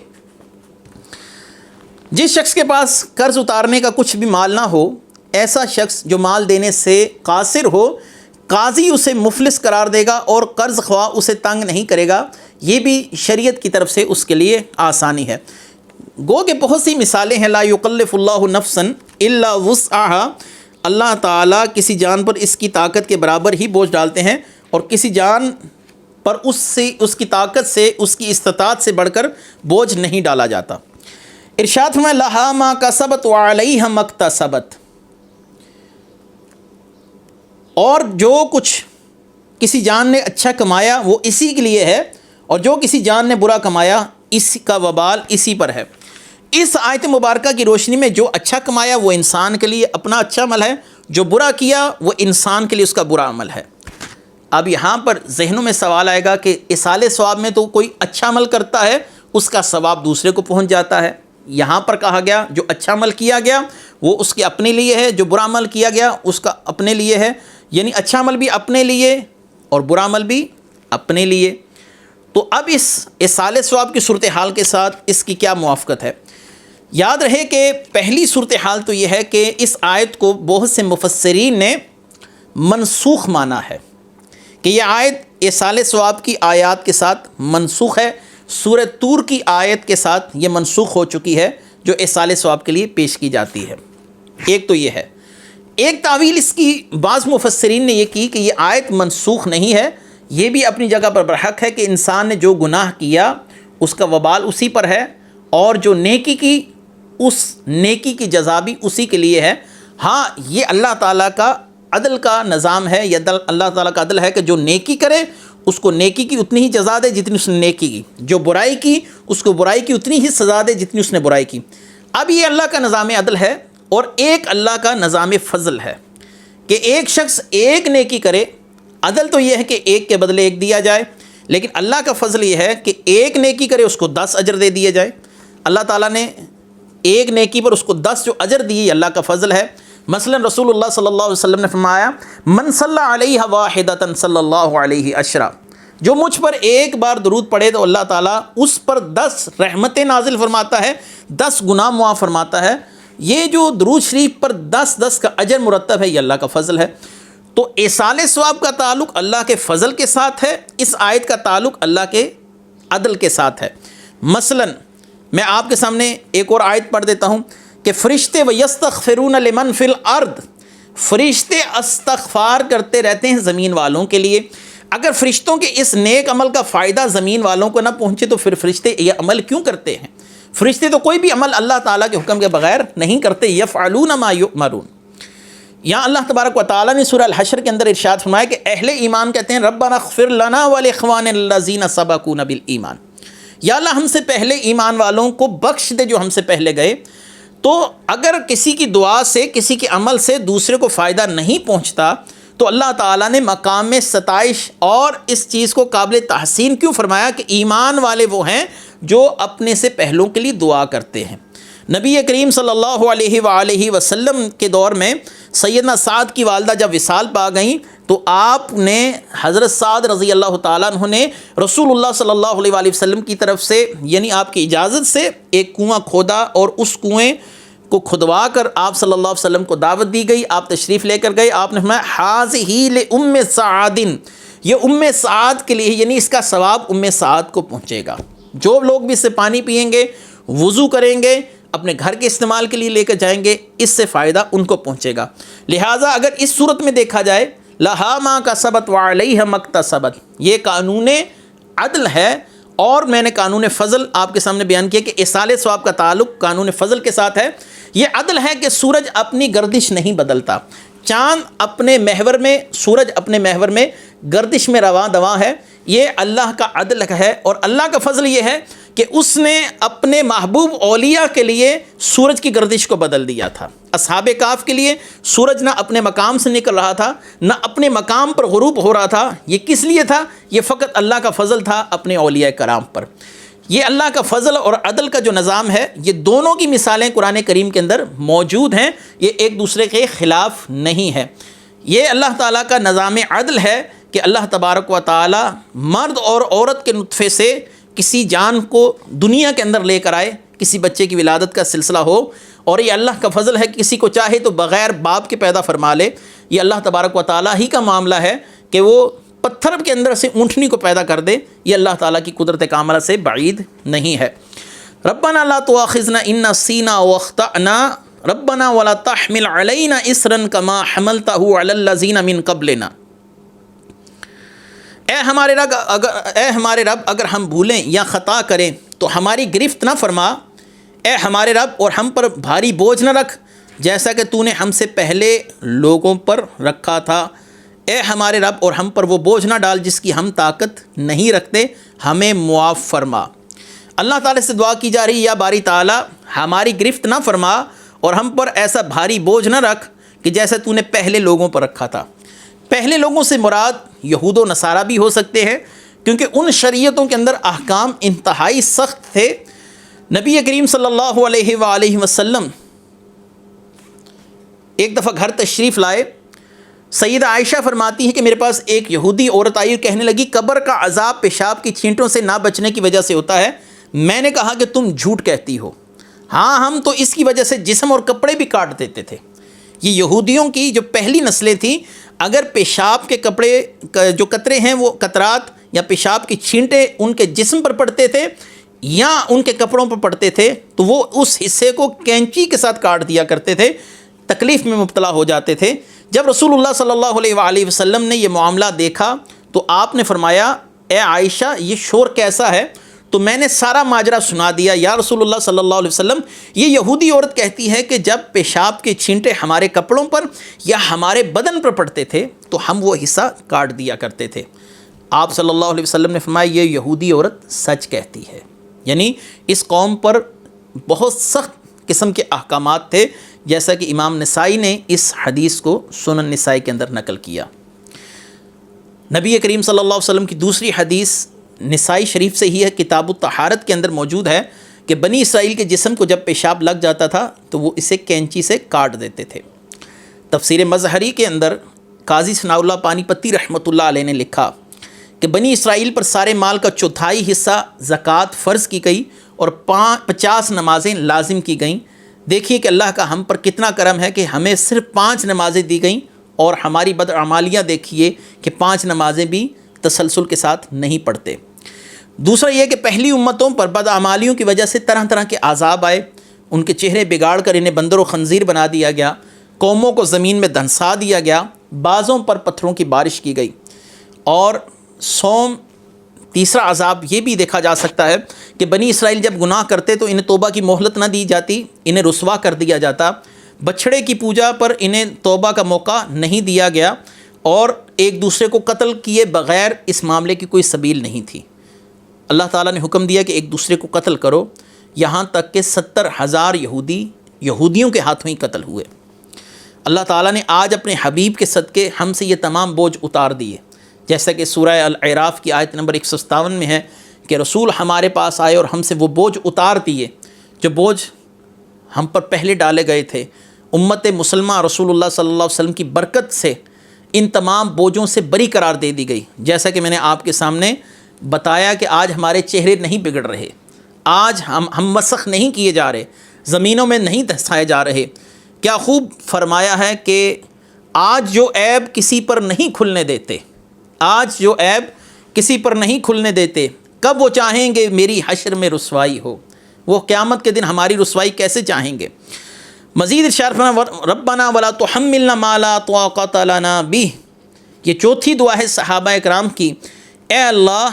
جس شخص کے پاس قرض اتارنے کا کچھ بھی مال نہ ہو، ایسا شخص جو مال دینے سے قاصر ہو، قاضی اسے مفلس قرار دے گا اور قرض خواہ اسے تنگ نہیں کرے گا. یہ بھی شریعت کی طرف سے اس کے لیے آسانی ہے. گو کہ بہت سی مثالیں ہیں. لا یکلف اللہ نفسا الا وسعها، اللہ تعالیٰ کسی جان پر اس کی طاقت کے برابر ہی بوجھ ڈالتے ہیں اور کسی جان پر اس کی طاقت سے، اس کی استطاعت سے بڑھ کر بوجھ نہیں ڈالا جاتا. ارشاد فرمایا، لہا ما کسبت وعلیہا ما اکتسبت، اور جو کچھ کسی جان نے اچھا کمایا وہ اسی کے لیے ہے، اور جو کسی جان نے برا کمایا اس کا وبال اسی پر ہے. اس آیت مبارکہ کی روشنی میں جو اچھا کمایا وہ انسان کے لیے اپنا اچھا عمل ہے، جو برا کیا وہ انسان کے لیے اس کا برا عمل ہے. اب یہاں پر ذہنوں میں سوال آئے گا کہ ایصال ثواب میں تو کوئی اچھا عمل کرتا ہے اس کا ثواب دوسرے کو پہنچ جاتا ہے. یہاں پر کہا گیا جو اچھا عمل کیا گیا وہ اس کے اپنے لیے ہے، جو برا عمل کیا گیا اس کا اپنے لیے ہے، یعنی اچھا عمل بھی اپنے لیے اور برا عمل بھی اپنے لیے. تو اب اس ایصال ثواب کی صورتحال کے ساتھ اس کی کیا موافقت ہے؟ یاد رہے کہ پہلی صورتحال تو یہ ہے کہ اس آیت کو بہت سے مفسرین نے منسوخ مانا ہے کہ یہ آیت ایصال ثواب کی آیات کے ساتھ منسوخ ہے. سورہ طور کی آیت کے ساتھ یہ منسوخ ہو چکی ہے جو ایصال ثواب کے لیے پیش کی جاتی ہے. ایک تو یہ ہے. ایک تعویل اس کی بعض مفسرین نے یہ کی کہ یہ آیت منسوخ نہیں ہے، یہ بھی اپنی جگہ پر برحق ہے کہ انسان نے جو گناہ کیا اس کا وبال اسی پر ہے، اور جو نیکی کی اس نیکی کی جزا بھی اسی کے لیے ہے. ہاں یہ اللہ تعالیٰ کا عدل کا نظام ہے، یہ اللہ تعالیٰ کا عدل ہے کہ جو نیکی کرے اس کو نیکی کی اتنی ہی جزا دے جتنی اس نے نیکی کی، جو برائی کی اس کو برائی کی اتنی ہی سزا دے جتنی اس نے برائی کی. اب یہ اللہ کا نظام عدل ہے، اور ایک اللہ کا نظام فضل ہے کہ ایک شخص ایک نیکی کرے. عدل تو یہ ہے کہ ایک کے بدلے ایک دیا جائے، لیکن اللہ کا فضل یہ ہے کہ ایک نیکی کرے اس کو 10 اجر دے دیے جائے. اللہ تعالیٰ نے ایک نیکی پر اس کو 10 جو اجر دیے، اللہ کا فضل ہے. مثلا رسول اللہ صلی اللہ علیہ وسلم نے فرمایا من صلی علیہ واحدۃ صلی اللہ علیہ عشرہ، جو مجھ پر ایک بار درود پڑھے تو اللہ تعالیٰ اس پر 10 رحمتیں نازل فرماتا ہے، 10 گناہ معاف فرماتا ہے۔ یہ جو درود شریف پر 10 کا اجر مرتب ہے، یہ اللہ کا فضل ہے۔ تو ایصال ثواب کا تعلق اللہ کے فضل کے ساتھ ہے، اس آیت کا تعلق اللہ کے عدل کے ساتھ ہے۔ مثلا میں آپ کے سامنے ایک اور آیت پڑھ دیتا ہوں کہ فرشتے وَيَسْتَغْفِرُونَ لِمَنْ فِي الْأَرْضِ، فرشتے استغفار کرتے رہتے ہیں زمین والوں کے لیے۔ اگر فرشتوں کے اس نیک عمل کا فائدہ زمین والوں کو نہ پہنچے تو پھر فرشتے یہ عمل کیوں کرتے ہیں؟ فرشتے تو کوئی بھی عمل اللہ تعالیٰ کے حکم کے بغیر نہیں کرتے۔ یفعلون ما یؤمرون۔ یہاں اللہ تبارک و تعالیٰ نے سورہ الحشر کے اندر ارشاد فرمایا کہ اہل ایمان کہتے ہیں ربنا اغفر لنا ولاخواننا الذین سبقونا بالایمان، یا اللہ ہم سے پہلے ایمان والوں کو بخش دے جو ہم سے پہلے گئے۔ تو اگر کسی کی دعا سے، کسی کے عمل سے دوسرے کو فائدہ نہیں پہنچتا تو اللہ تعالیٰ نے مقام ستائش اور اس چیز کو قابل تحسین کیوں فرمایا کہ ایمان والے وہ ہیں جو اپنے سے پہلوں کے لیے دعا کرتے ہیں۔ نبی کریم صلی اللہ علیہ وآلہ وسلم کے دور میں سیدنا سعد کی والدہ جب وصال پا گئیں تو آپ نے حضرت سعد رضی اللہ تعالیٰ عنہ نے رسول اللہ صلی اللہ علیہ وآلہ وسلم کی طرف سے، یعنی آپ کی اجازت سے، ایک کنواں کھودا اور اس کنویں کو کھدوا کر آپ صلی اللہ علیہ وسلم کو دعوت دی گئی۔ آپ تشریف لے کر گئے، آپ نے فرمایا ھذہ لأم سعد، یہ ام سعد کے لیے، یعنی اس کا ثواب ام سعد کو پہنچے گا۔ جو لوگ بھی اس سے پانی پئیں گے، وضو کریں گے، اپنے گھر کے استعمال کے لیے لے کر جائیں گے، اس سے فائدہ ان کو پہنچے گا۔ لہٰذا اگر اس صورت میں دیکھا جائے لہا ما کسبت وعلیہا ما اکتسبت، یہ قانون عدل ہے، اور میں نے قانون فضل آپ کے سامنے بیان کیا کہ ایصال ثواب کا تعلق قانون فضل کے ساتھ ہے۔ یہ عدل ہے کہ سورج اپنی گردش نہیں بدلتا، چاند اپنے محور میں، سورج اپنے محور میں گردش میں رواں دواں ہے۔ یہ اللہ کا عدل ہے، اور اللہ کا فضل یہ ہے کہ اس نے اپنے محبوب اولیاء کے لیے سورج کی گردش کو بدل دیا تھا۔ اصحاب کہف کے لیے سورج نہ اپنے مقام سے نکل رہا تھا، نہ اپنے مقام پر غروب ہو رہا تھا۔ یہ کس لیے تھا؟ یہ فقط اللہ کا فضل تھا اپنے اولیاء کرام پر۔ یہ اللہ کا فضل اور عدل کا جو نظام ہے، یہ دونوں کی مثالیں قرآن کریم کے اندر موجود ہیں، یہ ایک دوسرے کے خلاف نہیں ہے۔ یہ اللہ تعالیٰ کا نظام عدل ہے کہ اللہ تبارک و تعالیٰ مرد اور عورت کے نطفے سے کسی جان کو دنیا کے اندر لے کر آئے، کسی بچے کی ولادت کا سلسلہ ہو، اور یہ اللہ کا فضل ہے کہ کسی کو چاہے تو بغیر باپ کے پیدا فرما لے۔ یہ اللہ تبارک و تعالیٰ ہی کا معاملہ ہے کہ وہ پتھر کے اندر سے اونٹنی کو پیدا کر دے، یہ اللہ تعالیٰ کی قدرت کاملہ سے بعید نہیں ہے۔ ربنا لا تؤاخذنا ان نسینا واخطأنا ربنا ولا تحمل علینا اصرا کما حملتہ علی الذین من قبلنا۔ اے ہمارے رب اگر ہم بھولیں یا خطا کریں تو ہماری گرفت نہ فرما۔ اے ہمارے رب اور ہم پر بھاری بوجھ نہ رکھ جیسا کہ تو نے ہم سے پہلے لوگوں پر رکھا تھا۔ اے ہمارے رب اور ہم پر وہ بوجھ نہ ڈال جس کی ہم طاقت نہیں رکھتے، ہمیں معاف فرما۔ اللہ تعالیٰ سے دعا کی جا رہی یا باری تعالیٰ ہماری گرفت نہ فرما اور ہم پر ایسا بھاری بوجھ نہ رکھ کہ جیسا تو نے پہلے لوگوں پر رکھا تھا۔ پہلے لوگوں سے مراد یہود و نصارہ بھی ہو سکتے ہیں، کیونکہ ان شریعتوں کے اندر احکام انتہائی سخت تھے۔ نبی کریم صلی اللہ علیہ وآلہ وسلم ایک دفعہ گھر تشریف لائے، سیدہ عائشہ فرماتی ہے کہ میرے پاس ایک یہودی عورت آئی اور کہنے لگی قبر کا عذاب پیشاب کی چھینٹوں سے نہ بچنے کی وجہ سے ہوتا ہے۔ میں نے کہا کہ تم جھوٹ کہتی ہو، ہاں ہم تو اس کی وجہ سے جسم اور کپڑے بھی کاٹ دیتے تھے۔ یہ یہودیوں کی جو پہلی نسلیں تھیں، اگر پیشاب کے کپڑے جو قطرے ہیں، وہ قطرات یا پیشاب کی چھینٹیں ان کے جسم پر پڑتے تھے یا ان کے کپڑوں پر پڑتے تھے تو وہ اس حصے کو کینچی کے ساتھ کاٹ دیا کرتے تھے، تکلیف میں مبتلا ہو جاتے تھے۔ جب رسول اللہ صلی اللہ علیہ وآلہ وسلم نے یہ معاملہ دیکھا تو آپ نے فرمایا اے عائشہ یہ شور کیسا ہے؟ تو میں نے سارا ماجرا سنا دیا، یا رسول اللہ صلی اللہ علیہ وسلم یہ یہودی عورت کہتی ہے کہ جب پیشاب کے چھینٹے ہمارے کپڑوں پر یا ہمارے بدن پر پڑتے تھے تو ہم وہ حصہ کاٹ دیا کرتے تھے۔ آپ صلی اللہ علیہ وسلم نے فرمایا یہ یہودی عورت سچ کہتی ہے، یعنی اس قوم پر بہت سخت قسم کے احکامات تھے، جیسا کہ امام نسائی نے اس حدیث کو سنن نسائی کے اندر نقل کیا۔ نبی کریم صلی اللہ علیہ وسلم کی دوسری حدیث نسائی شریف سے ہی ہے، کتاب الطہارت کے اندر موجود ہے کہ بنی اسرائیل کے جسم کو جب پیشاب لگ جاتا تھا تو وہ اسے کینچی سے کاٹ دیتے تھے۔ تفسیر مظہری کے اندر قاضی ثناء اللہ پانی پتی رحمۃ اللہ علیہ نے لکھا کہ بنی اسرائیل پر سارے مال کا چوتھائی حصہ زکوٰۃ فرض کی گئی اور 50 نمازیں لازم کی گئیں۔ دیکھیے کہ اللہ کا ہم پر کتنا کرم ہے کہ ہمیں صرف 5 نمازیں دی گئیں، اور ہماری بدعمالیاں دیکھیے کہ 5 نمازیں بھی تسلسل کے ساتھ نہیں پڑھتے۔ دوسرا یہ کہ پہلی امتوں پر بدعمالیوں کی وجہ سے طرح طرح کے عذاب آئے، ان کے چہرے بگاڑ کر انہیں بندر و خنزیر بنا دیا گیا، قوموں کو زمین میں دھنسا دیا گیا، بعضوں پر پتھروں کی بارش کی گئی۔ اور تیسرا عذاب یہ بھی دیکھا جا سکتا ہے کہ بنی اسرائیل جب گناہ کرتے تو انہیں توبہ کی مہلت نہ دی جاتی، انہیں رسوا کر دیا جاتا۔ بچھڑے کی پوجا پر انہیں توبہ کا موقع نہیں دیا گیا، اور ایک دوسرے کو قتل کیے بغیر اس معاملے کی کوئی سبیل نہیں تھی۔ اللہ تعالیٰ نے حکم دیا کہ ایک دوسرے کو قتل کرو، یہاں تک کہ 70,000 یہودیوں کے ہاتھوں ہی قتل ہوئے۔ اللہ تعالیٰ نے آج اپنے حبیب کے صدقے ہم سے یہ تمام بوجھ اتار دیے، جیسا کہ سورہ الاعراف کی آیت نمبر 157 میں ہے کہ رسول ہمارے پاس آئے اور ہم سے وہ بوجھ اتار دیے جو بوجھ ہم پر پہلے ڈالے گئے تھے۔ امت مسلمہ رسول اللہ صلی اللہ علیہ وسلم کی برکت سے ان تمام بوجھوں سے بری قرار دے دی گئی، جیسا کہ میں نے آپ کے سامنے بتایا کہ آج ہمارے چہرے نہیں بگڑ رہے، آج ہم مسخ نہیں کیے جا رہے، زمینوں میں نہیں دھسائے جا رہے۔ کیا خوب فرمایا ہے کہ آج جو عیب کسی پر نہیں کھلنے دیتے، آج جو عیب کسی پر نہیں کھلنے دیتے، کب وہ چاہیں گے میری حشر میں رسوائی ہو، وہ قیامت کے دن ہماری رسوائی کیسے چاہیں گے۔ مزید ارشاد فرمایا ربنا ولا تحملنا ما لا طاقت لنا بہ، یہ چوتھی دعا ہے صحابہ اکرام کی، اے اللہ،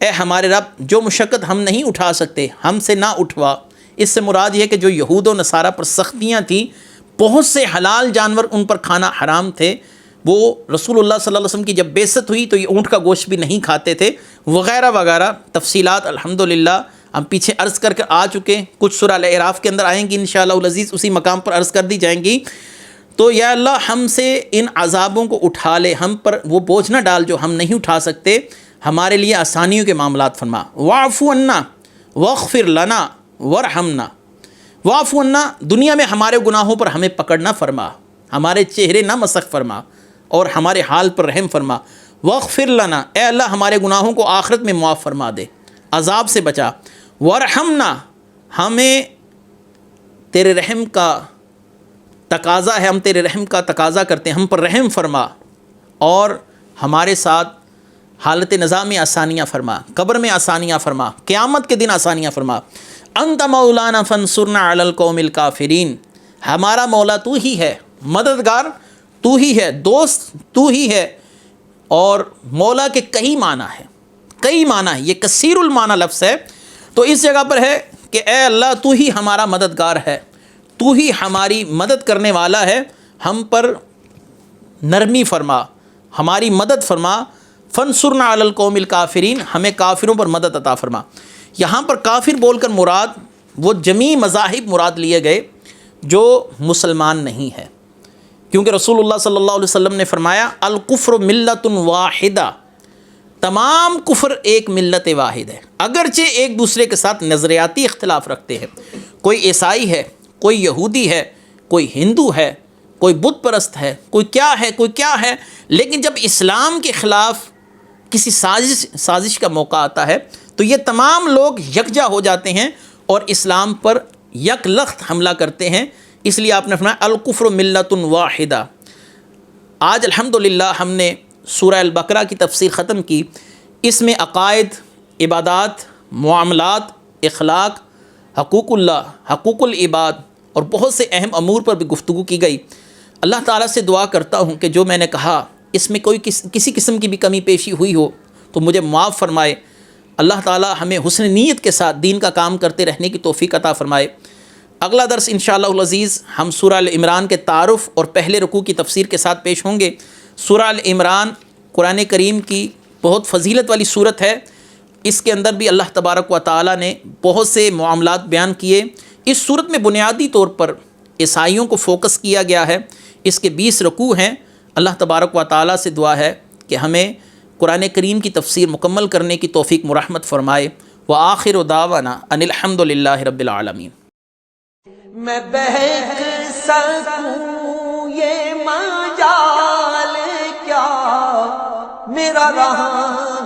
اے ہمارے رب، جو مشقت ہم نہیں اٹھا سکتے ہم سے نہ اٹھوا۔ اس سے مراد یہ ہے کہ جو یہود و نصارہ پر سختیاں تھیں، بہت سے حلال جانور ان پر کھانا حرام تھے، وہ رسول اللہ صلی اللہ علیہ وسلم کی جب بعثت ہوئی تو یہ اونٹ کا گوشت بھی نہیں کھاتے تھے، وغیرہ وغیرہ تفصیلات الحمدللہ ہم پیچھے عرض کر کے آ چکے، کچھ سورہ الاعراف کے اندر آئیں گی انشاءاللہ العزیز، اسی مقام پر عرض کر دی جائیں گی۔ تو یا اللہ ہم سے ان عذابوں کو اٹھا لے، ہم پر وہ بوجھ نہ ڈال جو ہم نہیں اٹھا سکتے، ہمارے لیے آسانیوں کے معاملات فرما۔ واعف عنا واغفر لنا وارحمنا، واعف عنا، دنیا میں ہمارے گناہوں پر ہمیں پکڑ نہ فرما، ہمارے چہرے نہ مسخ فرما اور ہمارے حال پر رحم فرما۔ واغفر لنا، اے اللہ ہمارے گناہوں کو آخرت میں معاف فرما دے، عذاب سے بچا۔ وارحمنا، ہمیں تیرے رحم کا تقاضا ہے، ہم تیرے رحم کا تقاضا کرتے ہیں، ہم پر رحم فرما اور ہمارے ساتھ حالت نظام میں آسانیاں فرما، قبر میں آسانیاں فرما، قیامت کے دن آسانیاں فرما۔ انت مولانا فانصرنا علی القوم الکافرین، ہمارا مولا تو ہی ہے، مددگار تو ہی ہے، دوست تو ہی ہے۔ اور مولا کے کئی معنی ہے، کئی معنی ہے، یہ کثیر المعنی لفظ ہے۔ تو اس جگہ پر ہے کہ اے اللہ تو ہی ہمارا مددگار ہے، تو ہی ہماری مدد کرنے والا ہے، ہم پر نرمی فرما، ہماری مدد فرما۔ فانصرنا علی القوم الکافرین، ہمیں کافروں پر مدد عطا فرما۔ یہاں پر کافر بول کر مراد وہ جمیع مذاہب مراد لیے گئے جو مسلمان نہیں ہے، کیونکہ رسول اللہ صلی اللہ علیہ وسلم نے فرمایا الکفر ملت واحدہ، تمام کفر ایک ملت واحد ہے، اگرچہ ایک دوسرے کے ساتھ نظریاتی اختلاف رکھتے ہیں، کوئی عیسائی ہے، کوئی یہودی ہے، کوئی ہندو ہے، کوئی بت پرست ہے، کوئی کیا ہے، لیکن جب اسلام کے خلاف کسی سازش کا موقع آتا ہے تو یہ تمام لوگ یکجا ہو جاتے ہیں اور اسلام پر یک لخت حملہ کرتے ہیں۔ اس لیے آپ نے فرمایا الکفر ملت واحدہ۔ آج الحمدللہ ہم نے سورہ البقرہ کی تفسیر ختم کی، اس میں عقائد، عبادات، معاملات، اخلاق، حقوق اللہ، حقوق العباد اور بہت سے اہم امور پر بھی گفتگو کی گئی۔ اللہ تعالیٰ سے دعا کرتا ہوں کہ جو میں نے کہا اس میں کوئی کسی قسم کی بھی کمی پیشی ہوئی ہو تو مجھے معاف فرمائے۔ اللہ تعالیٰ ہمیں حسن نیت کے ساتھ دین کا کام کرتے رہنے کی توفیق عطا فرمائے۔ اگلا درس انشاءاللہ العزیز ہم سورہ العمران کے تعارف اور پہلے رکوع کی تفسیر کے ساتھ پیش ہوں گے۔ سورہ العمران قرآن کریم کی بہت فضیلت والی صورت ہے، اس کے اندر بھی اللہ تبارک و تعالیٰ نے بہت سے معاملات بیان کیے۔ اس صورت میں بنیادی طور پر عیسائیوں کو فوکس کیا گیا ہے، اس کے 20 رکوع ہیں۔ اللہ تبارک و تعالیٰ سے دعا ہے کہ ہمیں قرآن کریم کی تفسیر مکمل کرنے کی توفیق مرحمت فرمائے۔ وآخر دعوانا ان الحمد للہ رب العالمین۔ میں بہک سکوں یہ مجال کیا میرا رہا